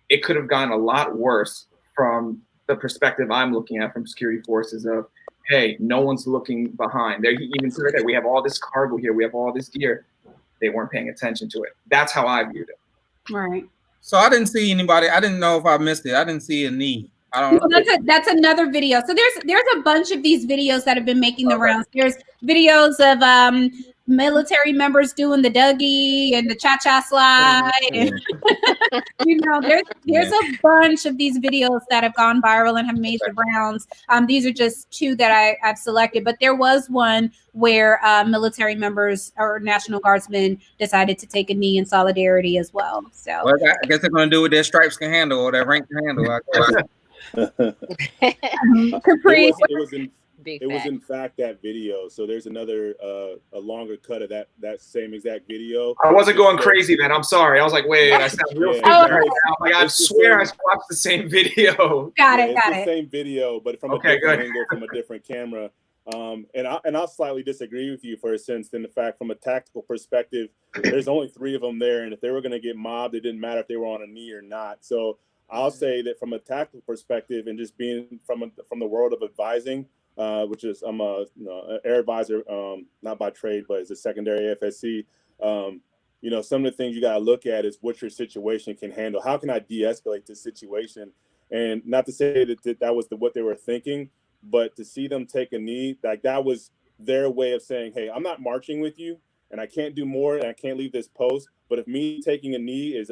H: it could have gone a lot worse from the perspective I'm looking at from security forces of, hey, no one's looking behind. They even said that we have all this cargo here, we have all this gear. They weren't paying attention to it. That's how I viewed it.
A: Right.
C: So I didn't see anybody. I didn't know if I missed it. I didn't see a knee. I don't know.
A: That's another video. So there's a bunch of these videos that have been making the rounds. There's videos of military members doing the Dougie and the cha-cha slide. And, there's a bunch of these videos that have gone viral and have made the rounds. These are just two that I've selected, but there was one where military members or National Guardsmen decided to take a knee in solidarity as well. So
C: I guess they're going to do what their stripes can handle or their rank can handle. I guess.
A: Capri,
B: it was in fact that video. So there's another a longer cut of that same exact video.
H: I wasn't going crazy then. I'm sorry. I was like, wait, I sound real freaked out right now. Like, I swear I watched the same video.
A: Got it.
B: The same video, but from a different angle, from a different camera. And I'll slightly disagree with you for a sense in the fact from a tactical perspective, there's only 3 of them there, and if they were going to get mobbed, it didn't matter if they were on a knee or not. So I'll say that from a tactical perspective and just being from the world of advising, which is I'm a air advisor, not by trade, but as a secondary FSC. Some of the things you got to look at is what your situation can handle. How can I de-escalate this situation? And not to say that was what they were thinking, but to see them take a knee, like that was their way of saying, hey, I'm not marching with you and I can't do more and I can't leave this post. But if me taking a knee is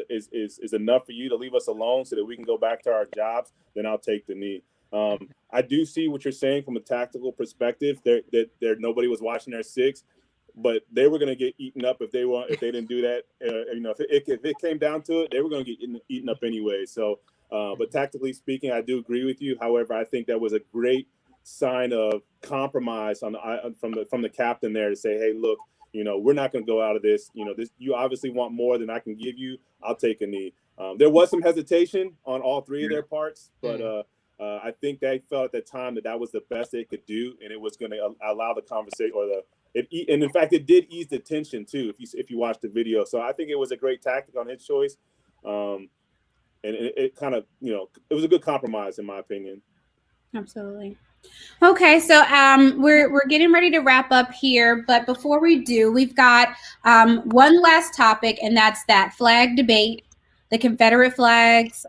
B: enough for you to leave us alone so that we can go back to our jobs, then I'll take the knee. I do see what you're saying from a tactical perspective. There nobody was watching their 6, but they were going to get eaten up if they didn't do that. If it came down to it, they were going to get eaten up anyway. So, but tactically speaking, I do agree with you. However, I think that was a great sign of compromise from the captain there to say, hey, look, we're not going to go out of this. You obviously want more than I can give you. I'll take a knee. There was some hesitation on all 3 of their parts, but I think they felt at the time that was the best they could do, and it was going to allow the conversation and in fact, it did ease the tension too. If you watch the video, so I think it was a great tactic on his choice, and it kind of it was a good compromise in my opinion.
A: Absolutely. Okay, so we're getting ready to wrap up here, but before we do, we've got one last topic, and that's that flag debate. The Confederate flags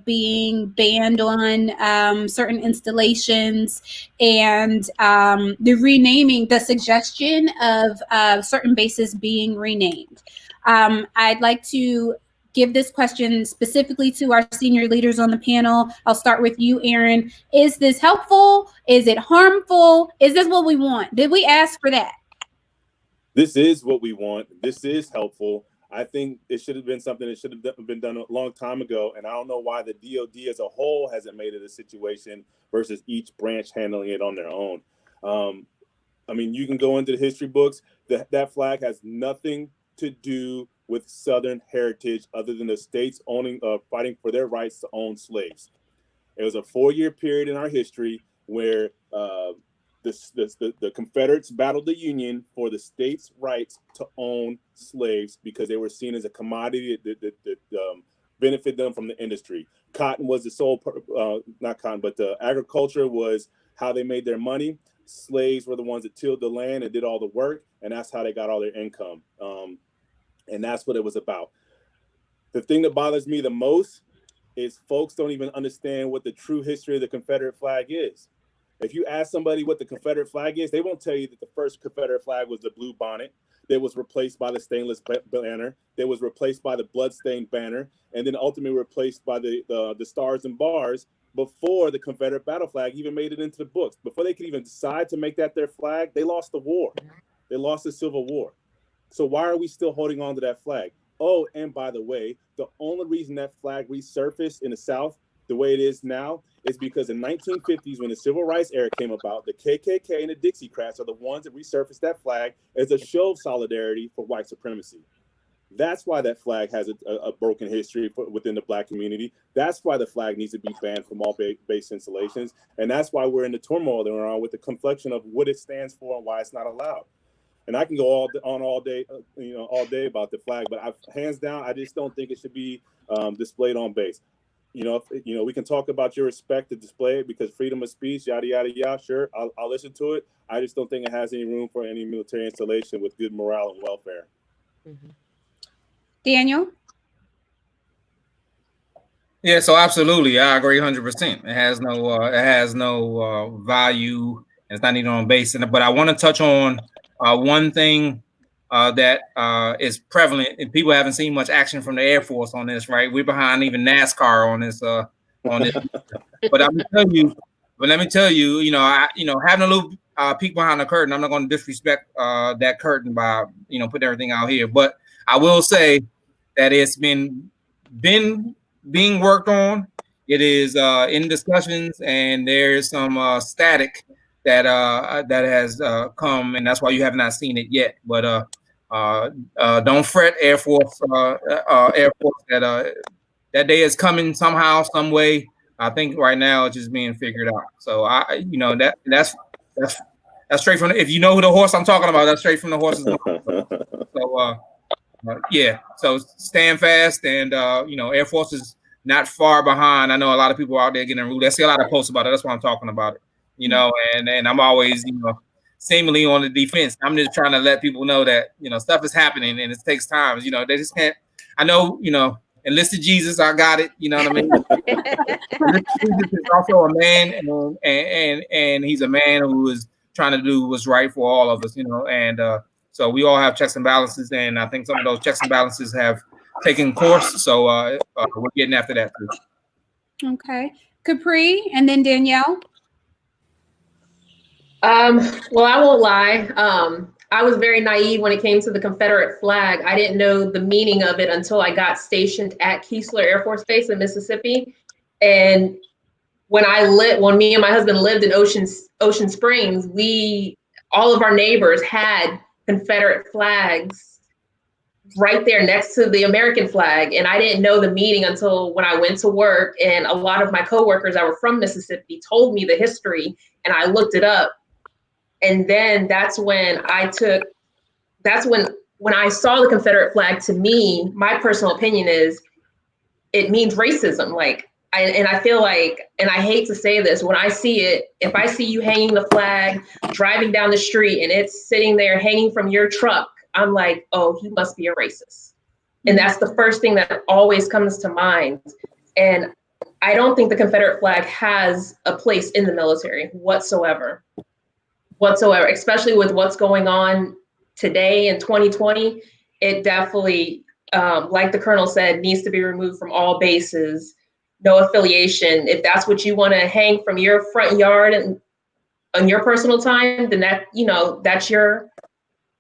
A: being banned on certain installations, and the suggestion of certain bases being renamed. I'd like to give this question specifically to our senior leaders on the panel. I'll start with you, Aaron. Is this helpful? Is it harmful? Is this what we want? Did we ask for that?
B: This is what we want. This is helpful. I think it should have been something that should have been done a long time ago. And I don't know why the DOD as a whole hasn't made it a situation versus each branch handling it on their own. You can go into the history books. That flag has nothing to do with Southern heritage other than the states fighting for their rights to own slaves. It was a 4-year period in our history where the Confederates battled the Union for the states' rights to own slaves because they were seen as a commodity that benefited them from the industry. Cotton was the sole, not cotton, but the agriculture was how they made their money. Slaves were the ones that tilled the land and did all the work, and that's how they got all their income. And that's what it was about. The thing that bothers me the most is folks don't even understand what the true history of the Confederate flag is. If you ask somebody what the Confederate flag is, they won't tell you that the first Confederate flag was the blue bonnet that was replaced by the stainless banner, that was replaced by the bloodstained banner, and then ultimately replaced by the stars and bars before the Confederate battle flag even made it into the books. Before they could even decide to make that their flag, they lost the war. They lost the Civil War. So why are we still holding on to that flag? Oh, and by the way, the only reason that flag resurfaced in the South the way it is now is because in 1950s, when the Civil Rights era came about, the KKK and the Dixiecrats are the ones that resurfaced that flag as a show of solidarity for white supremacy. That's why that flag has a broken history within the Black community. That's why the flag needs to be banned from all base installations. And that's why we're in the turmoil that we're on with the complexion of what it stands for and why it's not allowed. And I can go all day about the flag, but hands down, I just don't think it should be displayed on base. We can talk about your respect to display it because freedom of speech, yada, yada, yada. Sure, I'll listen to it. I just don't think it has any room for any military installation with good morale and welfare.
A: Daniel?
C: Yeah, so absolutely, I agree 100%. It has no value, and it's not even on base. But I want to touch on one thing that is prevalent, and people haven't seen much action from the Air Force on this. Right, we're behind even NASCAR on this. But let me tell you, having a little peek behind the curtain. I'm not going to disrespect that curtain by putting everything out here, but I will say that it's been being worked on. It is in discussions, and there's some static that has come, and that's why you have not seen it yet. But don't fret, Air Force, that day is coming somehow, some way. I think right now it's just being figured out. So that's straight from if you know who the horse I'm talking about, that's straight from the horse's mouth. So yeah, so stand fast, and Air Force is not far behind. I know a lot of people out there getting rude. I see a lot of posts about it. That's why I'm talking about it. And I'm always seemingly on the defense. I'm just trying to let people know that stuff is happening and it takes time. They just can't. I know enlisted Jesus, I got it. You know what I mean? Jesus is also a man, and he's a man who is trying to do what's right for all of us. And so we all have checks and balances, and I think some of those checks and balances have taken course. So we're getting after that too.
A: Okay, Capri, and then Danielle.
D: Well, I won't lie. I was very naive when it came to the Confederate flag. I didn't know the meaning of it until I got stationed at Keesler Air Force Base in Mississippi. And when me and my husband lived in Ocean Springs, all of our neighbors had Confederate flags right there next to the American flag. And I didn't know the meaning until when I went to work, and a lot of my coworkers that were from Mississippi told me the history, and I looked it up. And then that's when I saw the Confederate flag, to me, my personal opinion is it means racism. I feel like, and I hate to say this, when I see it, if I see you hanging the flag, driving down the street, and it's sitting there hanging from your truck, I'm like, oh, he must be a racist. And that's the first thing that always comes to mind. And I don't think the Confederate flag has a place in the military whatsoever, especially with what's going on today in 2020. It definitely, like the Colonel said, needs to be removed from all bases. No affiliation. If that's what you want to hang from your front yard and on your personal time, then that's your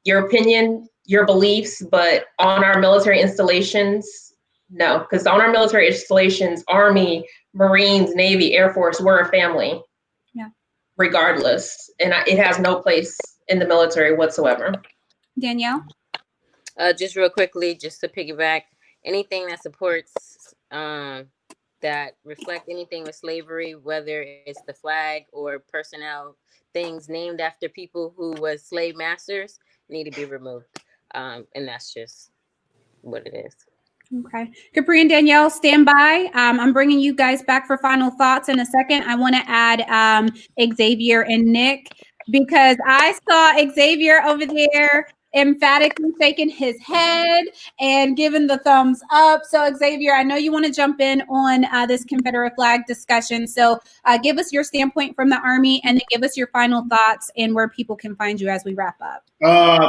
D: opinion, your beliefs. But on our military installations, no, because on our military installations, Army, Marines, Navy, Air Force, we're a family. Regardless, and it has no place in the military whatsoever.
A: Danielle?
E: Just real quickly, just to piggyback, anything that supports that reflect anything with slavery, whether it's the flag or personnel, things named after people who was slave masters, need to be removed. And that's just what it is.
A: Okay. Capri and Danielle, stand by. I'm bringing you guys back for final thoughts in a second. I want to add Xavier and Nick, because I saw Xavier over there emphatically shaking his head and giving the thumbs up. So Xavier, I know you want to jump in on this Confederate flag discussion. So give us your standpoint from the Army, and then give us your final thoughts and where people can find you as we wrap up.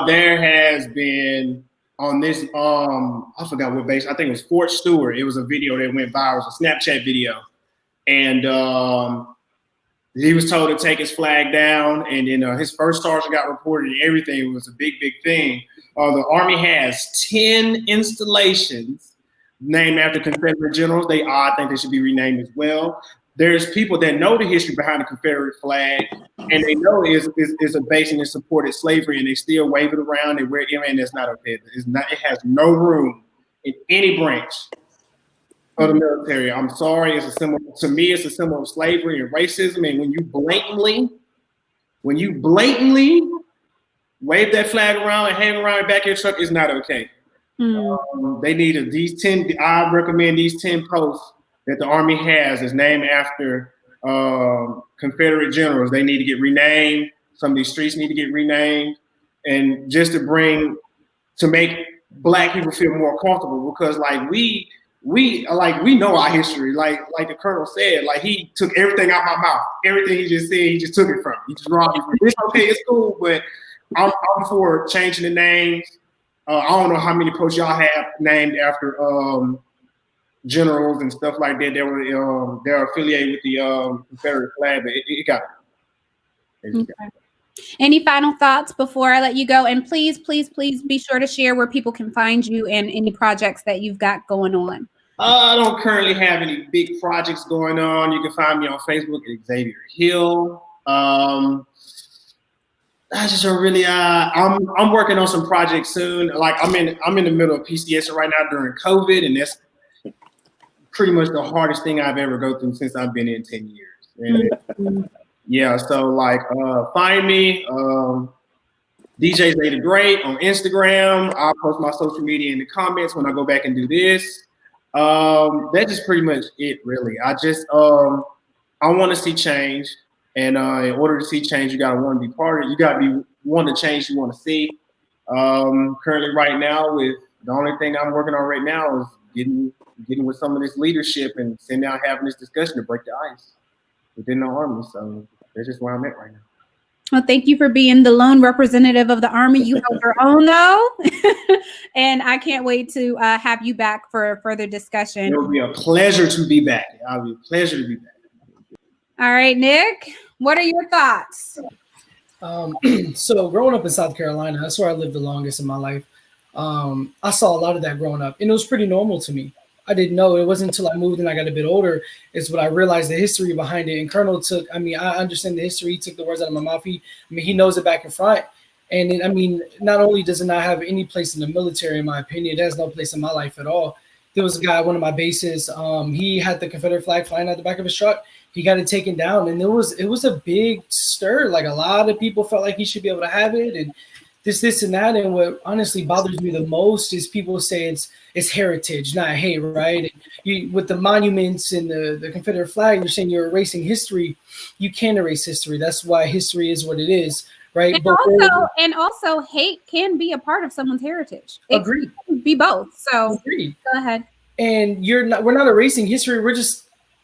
G: There has been on this, I forgot what base. I think it was Fort Stewart. It was a video that went viral. It was a Snapchat video. And he was told to take his flag down. And then his first sergeant got reported and everything. It was a big, big thing. The Army has 10 installations named after Confederate generals. I think they should be renamed as well. There's people that know the history behind the Confederate flag, and they know it's a base and it supported slavery, and they still wave it around and wear it, and that's not okay. It has no room in any branch of the military. I'm sorry, it's a symbol. To me, it's a symbol of slavery and racism. And when you blatantly wave that flag around and hang around the back of your truck, it's not okay. They need these 10. I recommend these 10 posts that the Army has is named after Confederate generals. They need to get renamed. Some of these streets need to get renamed, and just to make Black people feel more comfortable, because we know our history. Like the Colonel said, like he took everything out my mouth. Everything he just said, he just took it from me. He just robbed me. It's okay, it's cool, but I'm for changing the names. I don't know how many posts y'all have named after generals and stuff like that. They're affiliated with the Confederate flag, but it got it.
A: Okay. Any final thoughts before I let you go? And please, please, please be sure to share where people can find you and any projects that you've got going on.
G: I don't currently have any big projects going on. You can find me on Facebook at Xavier Hill. I just don't really. I'm working on some projects soon. Like I'm in the middle of PCS right now during COVID, and that's pretty much the hardest thing I've ever go through since I've been in 10 years. And, yeah, so like find me, DJ Zay the Great on Instagram. I'll post my social media in the comments when I go back and do this. That's just pretty much it, really. I just I want to see change, and in order to see change, you gotta want to be part of it. You gotta be want to change you want to see. Currently, right now, with the only thing I'm working on right now is getting with some of this leadership and sitting down having this discussion to break the ice within the Army. So that's just where I'm at right now.
A: Well, thank you for being the lone representative of the Army. You have your own, though. And I can't wait to have you back for further discussion.
G: It will be a pleasure to be back. It'll be a pleasure to be back.
A: All right, Nick, what are your thoughts?
F: So growing up in South Carolina, that's where I lived the longest in my life. I saw a lot of that growing up, and it was pretty normal to me. I didn't know. It wasn't until I moved and I got a bit older is when I realized the history behind it. And Colonel took, I understand the history. He took the words out of my mouth. He knows it back and front. And not only does it not have any place in the military, in my opinion, it has no place in my life at all. There was a guy at one of my bases. He had the Confederate flag flying out the back of his truck. He got it taken down, and it was a big stir. Like a lot of people felt like he should be able to have it, and this and that. And what honestly bothers me the most is people say it's heritage, not hate, right? With the monuments and the Confederate flag, you're saying you're erasing history. You can't erase history. That's why history is what it is, right?
A: And also hate can be a part of someone's heritage.
F: Agreed.
A: It can be both. So
F: Agreed.
A: Go ahead.
F: And we're not erasing history.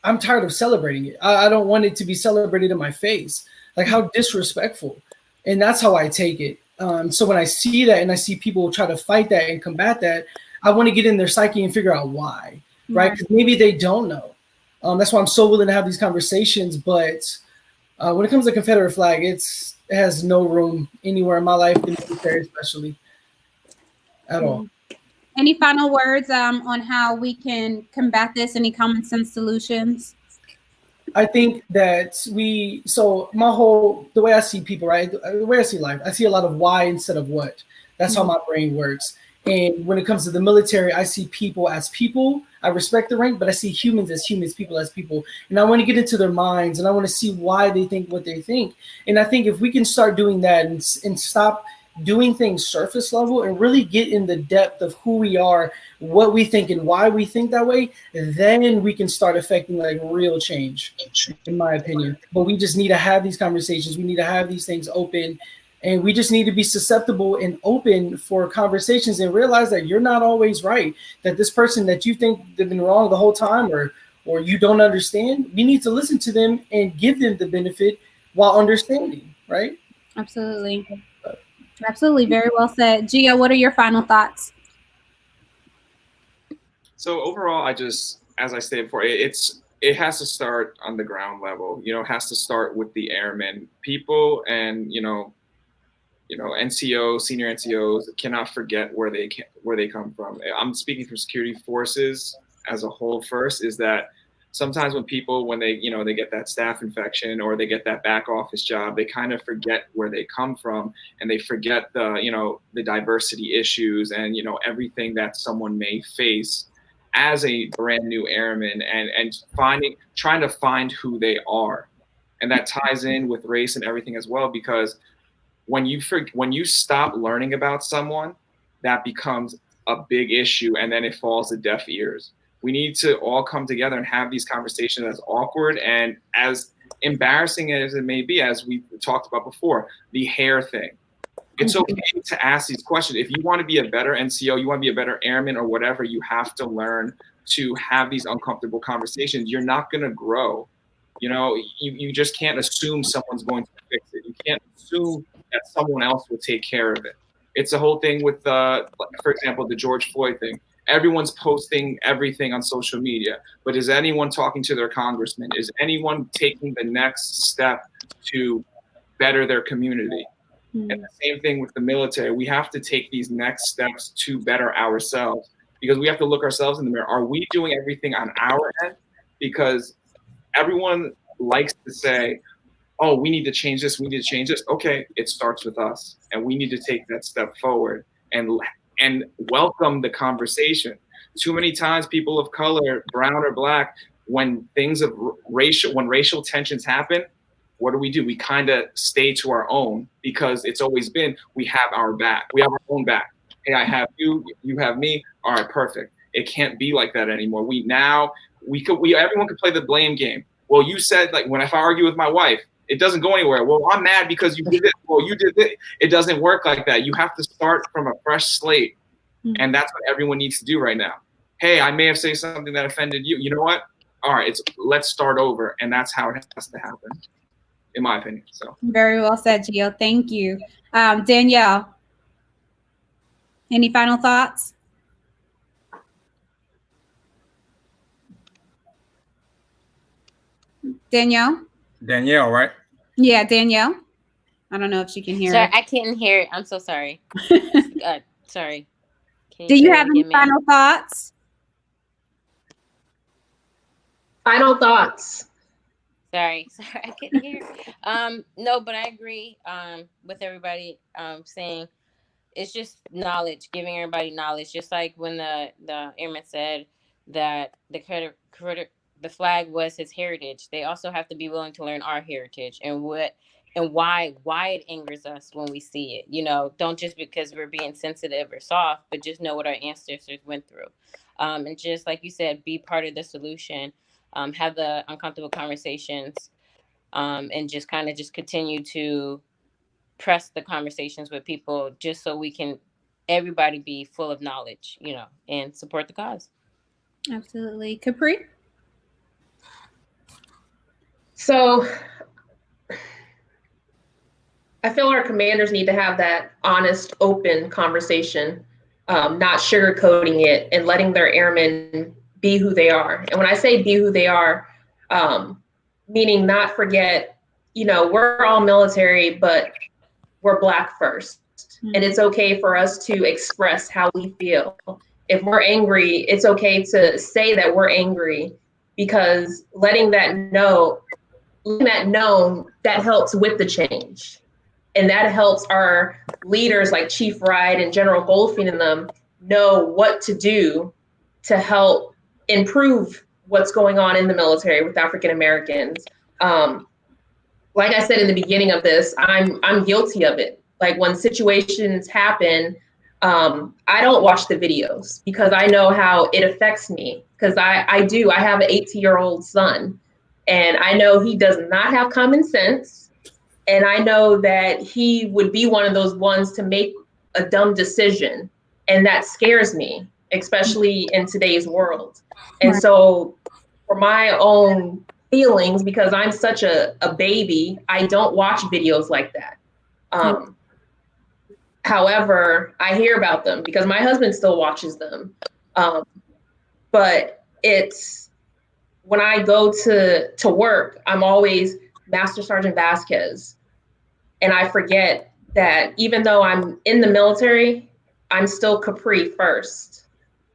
F: I'm tired of celebrating it. I don't want it to be celebrated in my face. Like how disrespectful. And that's how I take it. So when I see that and I see people try to fight that and combat that, I want to get in their psyche and figure out why, right? Because maybe they don't know. That's why I'm so willing to have these conversations. But when it comes to Confederate flag, it has no room anywhere in my life, in the military especially, at all.
A: Any final words on how we can combat this? Any common sense solutions?
F: I think that the way I see people, right? The way I see life, I see a lot of why instead of what. That's how my brain works. And when it comes to the military, I see people as people. I respect the rank, but I see humans as humans, people as people. And I want to get into their minds, and I want to see why they think what they think. And I think if we can start doing that and stop doing things surface level and really get in the depth of who we are, what we think, and why we think that way, then we can start affecting like real change, in my opinion. But we just need to have these conversations. We need to have these things open, and we just need to be susceptible and open for conversations and realize that you're not always right, that this person that you think they've been wrong the whole time or you don't understand, we need to listen to them and give them the benefit while understanding, right?
A: Absolutely. Absolutely. Very well said. Gia, what are your final thoughts?
H: So overall, as I stated before, it has to start on the ground level. It has to start with the airmen, people, and NCOs, senior NCOs cannot forget where they come from. I'm speaking from security forces as a whole. First, is that sometimes when they get that staph infection or they get that back office job, they kind of forget where they come from, and they forget the diversity issues and everything that someone may face as a brand new airman, and trying to find who they are. And that ties in with race and everything as well, because when you stop learning about someone, that becomes a big issue, and then it falls to deaf ears. We need to all come together and have these conversations, as awkward and as embarrassing as it may be, as we talked about before, the hair thing. It's okay to ask these questions. If you want to be a better NCO, you want to be a better airman or whatever, you have to learn to have these uncomfortable conversations. You're not going to grow. You just can't assume someone's going to fix it. You can't assume that someone else will take care of it. It's the whole thing with, for example, the George Floyd thing. Everyone's posting everything on social media, but is anyone talking to their congressman? Is anyone taking the next step to better their community? And the same thing with the military. We have to take these next steps to better ourselves, because we have to look ourselves in the mirror. Are we doing everything on our end? Because everyone likes to say, oh, we need to change this, we need to change this. Okay, it starts with us, and we need to take that step forward and welcome the conversation. Too many times people of color, brown or black, when racial tensions happen, what do? We kind of stay to our own, because it's always been, we have our back. We have our own back. Hey, I have you, you have me. All right, perfect. It can't be like that anymore. Everyone could play the blame game. Well, you said, like, if I argue with my wife, it doesn't go anywhere. Well, I'm mad because you did this. Well, you did this. It doesn't work like that. You have to start from a fresh slate. And that's what everyone needs to do right now. Hey, I may have said something that offended you. You know what? All right, let's start over. And that's how it has to happen, in my opinion. So
A: very well said, Gio. Thank you. Danielle, any final thoughts? Danielle,
C: right?
A: Yeah, Danielle. I don't know if she can hear.
E: Sorry, I couldn't hear it. I'm so sorry. Sorry.
A: Do you have any final thoughts?
D: Final thoughts.
E: Sorry, I couldn't hear. No, but I agree with everybody saying it's just knowledge, giving everybody knowledge. Just like when the airman said that the flag was his heritage. They also have to be willing to learn our heritage and why it angers us when we see it. Don't just because we're being sensitive or soft, but just know what our ancestors went through. And just like you said, be part of the solution. Have the uncomfortable conversations, and just kind of just continue to press the conversations with people, just so we can everybody be full of knowledge, and support the cause.
A: Absolutely. Capri?
D: So I feel our commanders need to have that honest, open conversation, not sugarcoating it and letting their airmen be who they are. And when I say be who they are, meaning not forget, we're all military, but we're Black first. And it's okay for us to express how we feel. If we're angry, it's okay to say that we're angry, because letting that known, that helps with the change. And that helps our leaders like Chief Wright and General Goldfein and them know what to do to help improve what's going on in the military with African Americans. Like I said in the beginning of this, I'm guilty of it. Like when situations happen, I don't watch the videos because I know how it affects me. Because I have an 18-year-old son, and I know he does not have common sense. And I know that he would be one of those ones to make a dumb decision. And that scares me, especially in today's world. And so for my own feelings, because I'm such a baby, I don't watch videos like that. However, I hear about them because my husband still watches them. But it's when I go to work, I'm always Master Sergeant Vasquez. And I forget that even though I'm in the military, I'm still Capri first,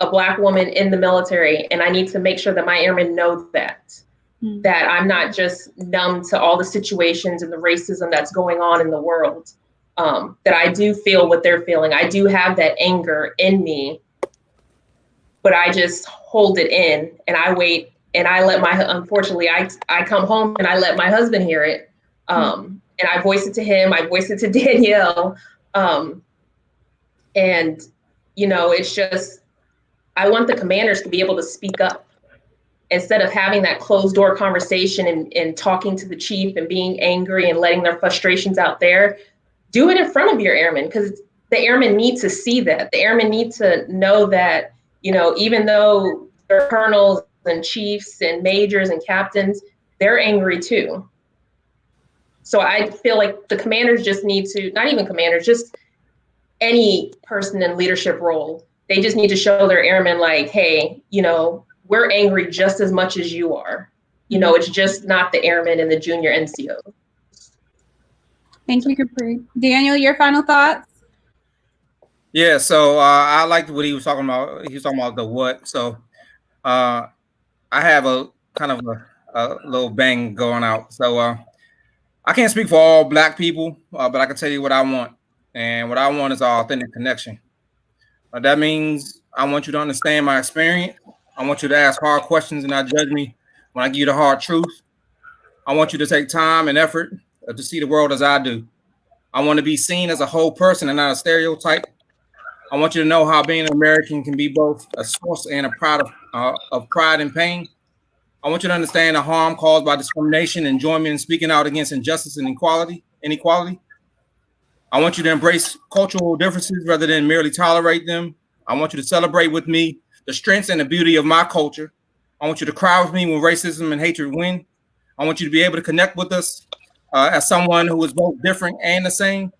D: a Black woman in the military. And I need to make sure that my airmen know that I'm not just numb to all the situations and the racism that's going on in the world, that I do feel what they're feeling. I do have that anger in me, but I just hold it in and I wait and I let unfortunately, I come home and I let my husband hear it. And I voice it to him, I voice it to Danielle. And, it's just, I want the commanders to be able to speak up instead of having that closed door conversation and talking to the chief and being angry and letting their frustrations out there. Do it in front of your airmen, because the airmen need to see that. The airmen need to know that, even though their colonels and chiefs and majors and captains, they're angry too. So I feel like the commanders just need to, not even commanders, just any person in leadership role, they just need to show their airmen like, hey, you know, we're angry just as much as you are. You know, it's just not the airmen and the junior NCO.
A: Thank you, Capri. Daniel, your final thoughts?
C: Yeah, so I liked what he was talking about. He was talking about the what. So I have a kind of a little bang going out. So I can't speak for all Black people, but I can tell you what I want. And what I want is an authentic connection. That means I want you to understand my experience. I want you to ask hard questions and not judge me when I give you the hard truth. I want you to take time and effort to see the world as I do. I want to be seen as a whole person and not a stereotype. I want you to know how being an American can be both a source and a of pride and pain. I want you to understand the harm caused by discrimination and join me in speaking out against injustice and inequality. I want you to embrace cultural differences rather than merely tolerate them. I want you to celebrate with me the strengths and the beauty of my culture. I want you to cry with me when racism and hatred win. I want you to be able to connect with us as someone who is both different and the same.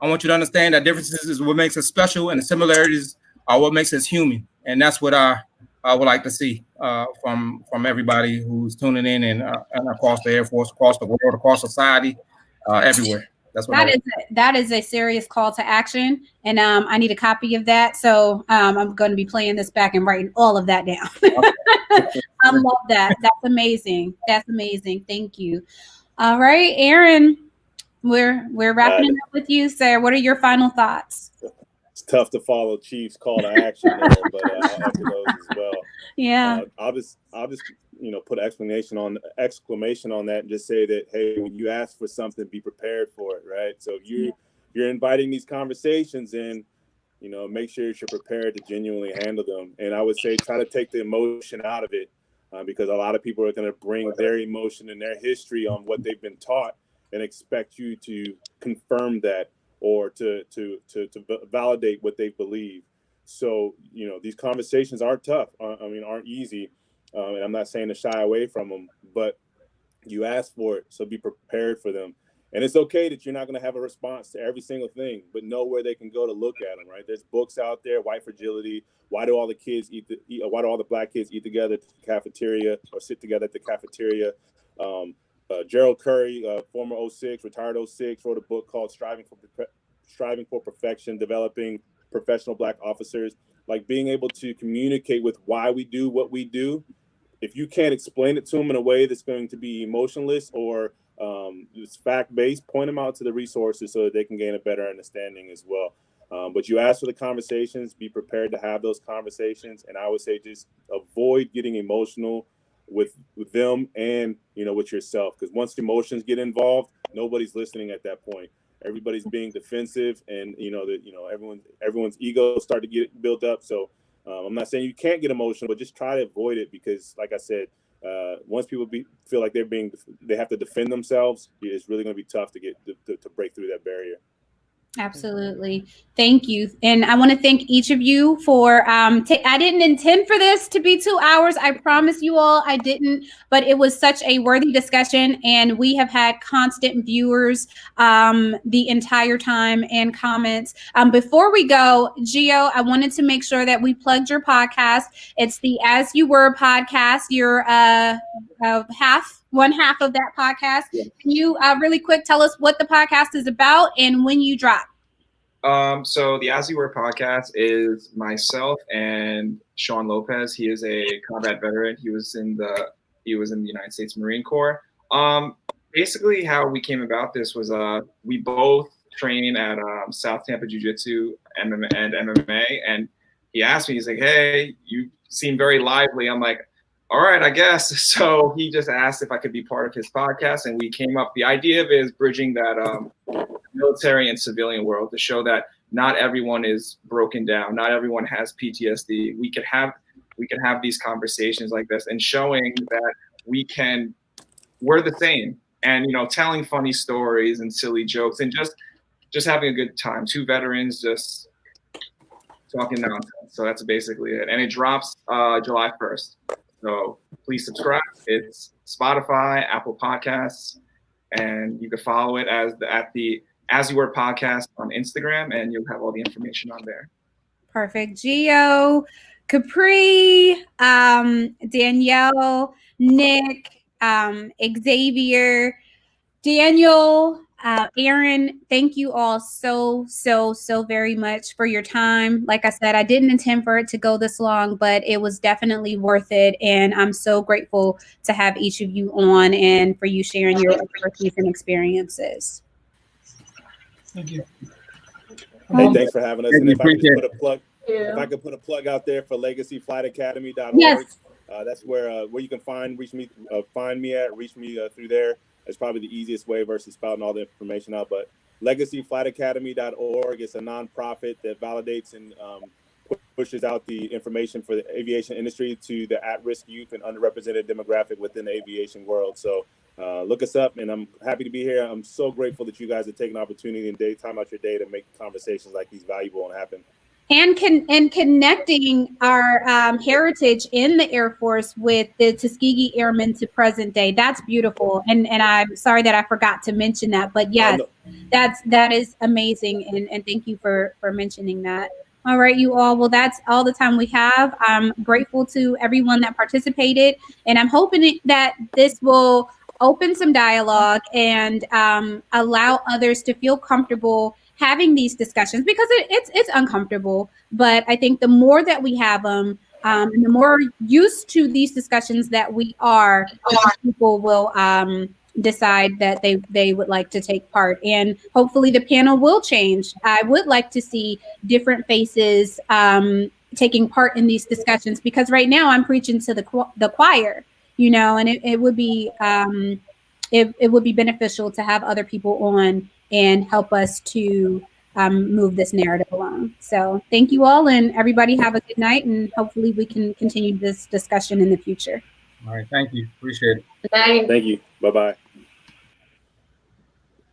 C: I want you to understand that differences is what makes us special and the similarities are what makes us human. And that's what I would like to see from everybody who's tuning in and across the Air Force, across the world, across society, everywhere. That's what
A: that is a serious call to action, and I need a copy of that. So I'm going to be playing this back and writing all of that down. I love that. That's amazing. That's amazing. Thank you. All right, Aaron, we're wrapping it up with you, sir. What are your final thoughts?
B: It's tough to follow Chief's call to action there, but I'll echo those as well.
A: Yeah.
B: I'll just put exclamation on that and just say that, hey, when you ask for something, be prepared for it, right? So if you're inviting these conversations in, make sure you're prepared to genuinely handle them. And I would say try to take the emotion out of it, because a lot of people are going to bring their emotion and their history on what they've been taught and expect you to confirm that or to validate what they believe. So, these conversations are tough. Aren't easy. And I'm not saying to shy away from them, but you asked for it. So be prepared for them. And it's okay that you're not going to have a response to every single thing, but know where they can go to look at them, right? There's books out there, White Fragility. Why do all the Black kids eat together at the cafeteria or sit together at the cafeteria? Gerald Curry, former 06, retired 06, wrote a book called Striving for Perfection, Developing Professional Black Officers. Like being able to communicate with why we do what we do. If you can't explain it to them in a way that's going to be emotionless or it's fact-based, point them out to the resources so that they can gain a better understanding as well. But you ask for the conversations, be prepared to have those conversations. And I would say just avoid getting emotional with them and, with yourself. Because once emotions get involved, nobody's listening at that point. Everybody's being defensive, and everyone's egos start to get built up. So I'm not saying you can't get emotional, but just try to avoid it, because, like I said, once people feel like they have to defend themselves, it's really going to be tough to get to break through that barrier.
A: Absolutely. Thank you. And I want to thank each of you for, I didn't intend for this to be 2 hours. I promise you all I didn't, but it was such a worthy discussion, and we have had constant viewers the entire time and comments. Before we go, Gio, I wanted to make sure that we plugged your podcast. It's the As You Were podcast. You're one half of that podcast. Yeah. Can you really quick tell us what the podcast is about and when you drop?
H: So the As You Were podcast is myself and Sean Lopez. He is a combat veteran. He was in the United States Marine Corps. Basically how we came about this was we both train at South Tampa Jiu-Jitsu and MMA, and he asked me, he's like, hey, you seem very lively. I'm like, all right, I guess. So he just asked if I could be part of his podcast, and we came up. The idea of it is bridging that military and civilian world to show that not everyone is broken down, not everyone has PTSD. We could have these conversations like this, and showing that we're the same, and telling funny stories and silly jokes, and just having a good time. Two veterans just talking nonsense. So that's basically it. And it drops July 1st. So please subscribe. It's Spotify, Apple Podcasts, and you can follow it at the As You Were podcast on Instagram, and you'll have all the information on there.
A: Perfect. Gio, Capri, Danielle, Nick, Xavier, Daniel, Aaron, thank you all so very much for your time. Like I said, I didn't intend for it to go this long, but it was definitely worth it. And I'm so grateful to have each of you on and for you sharing your expertise and experiences.
F: Thank you.
B: Hey, thanks for having us. And if I could put a plug,
D: Yeah.
B: if I could put a plug out there for legacyflightacademy.org,
A: Yes.
B: that's where you can find me through there. That's probably the easiest way versus spouting all the information out. But legacyflightacademy.org is a nonprofit that validates and pushes out the information for the aviation industry to the at-risk youth and underrepresented demographic within the aviation world. So look us up, and I'm happy to be here. I'm so grateful that you guys are taking opportunity and time out your day to make conversations like these valuable and happen.
A: And connecting our heritage in the Air Force with the Tuskegee Airmen to present day. That's beautiful. And I'm sorry that I forgot to mention that. But yes, that is amazing. And thank you for mentioning that. All right, you all. Well, that's all the time we have. I'm grateful to everyone that participated. And I'm hoping that this will open some dialogue and allow others to feel comfortable having these discussions, because it's uncomfortable. But I think the more that we have them, and the more used to these discussions that we are, people will decide that they would like to take part. And hopefully the panel will change. I would like to see different faces taking part in these discussions, because right now I'm preaching to the choir, and it would be it would be beneficial to have other people on and help us to move this narrative along. So thank you all, and everybody have a good night, and hopefully we can continue this discussion in the future.
C: All right, thank you. Appreciate it.
D: Good night.
B: Thank you. Bye-bye.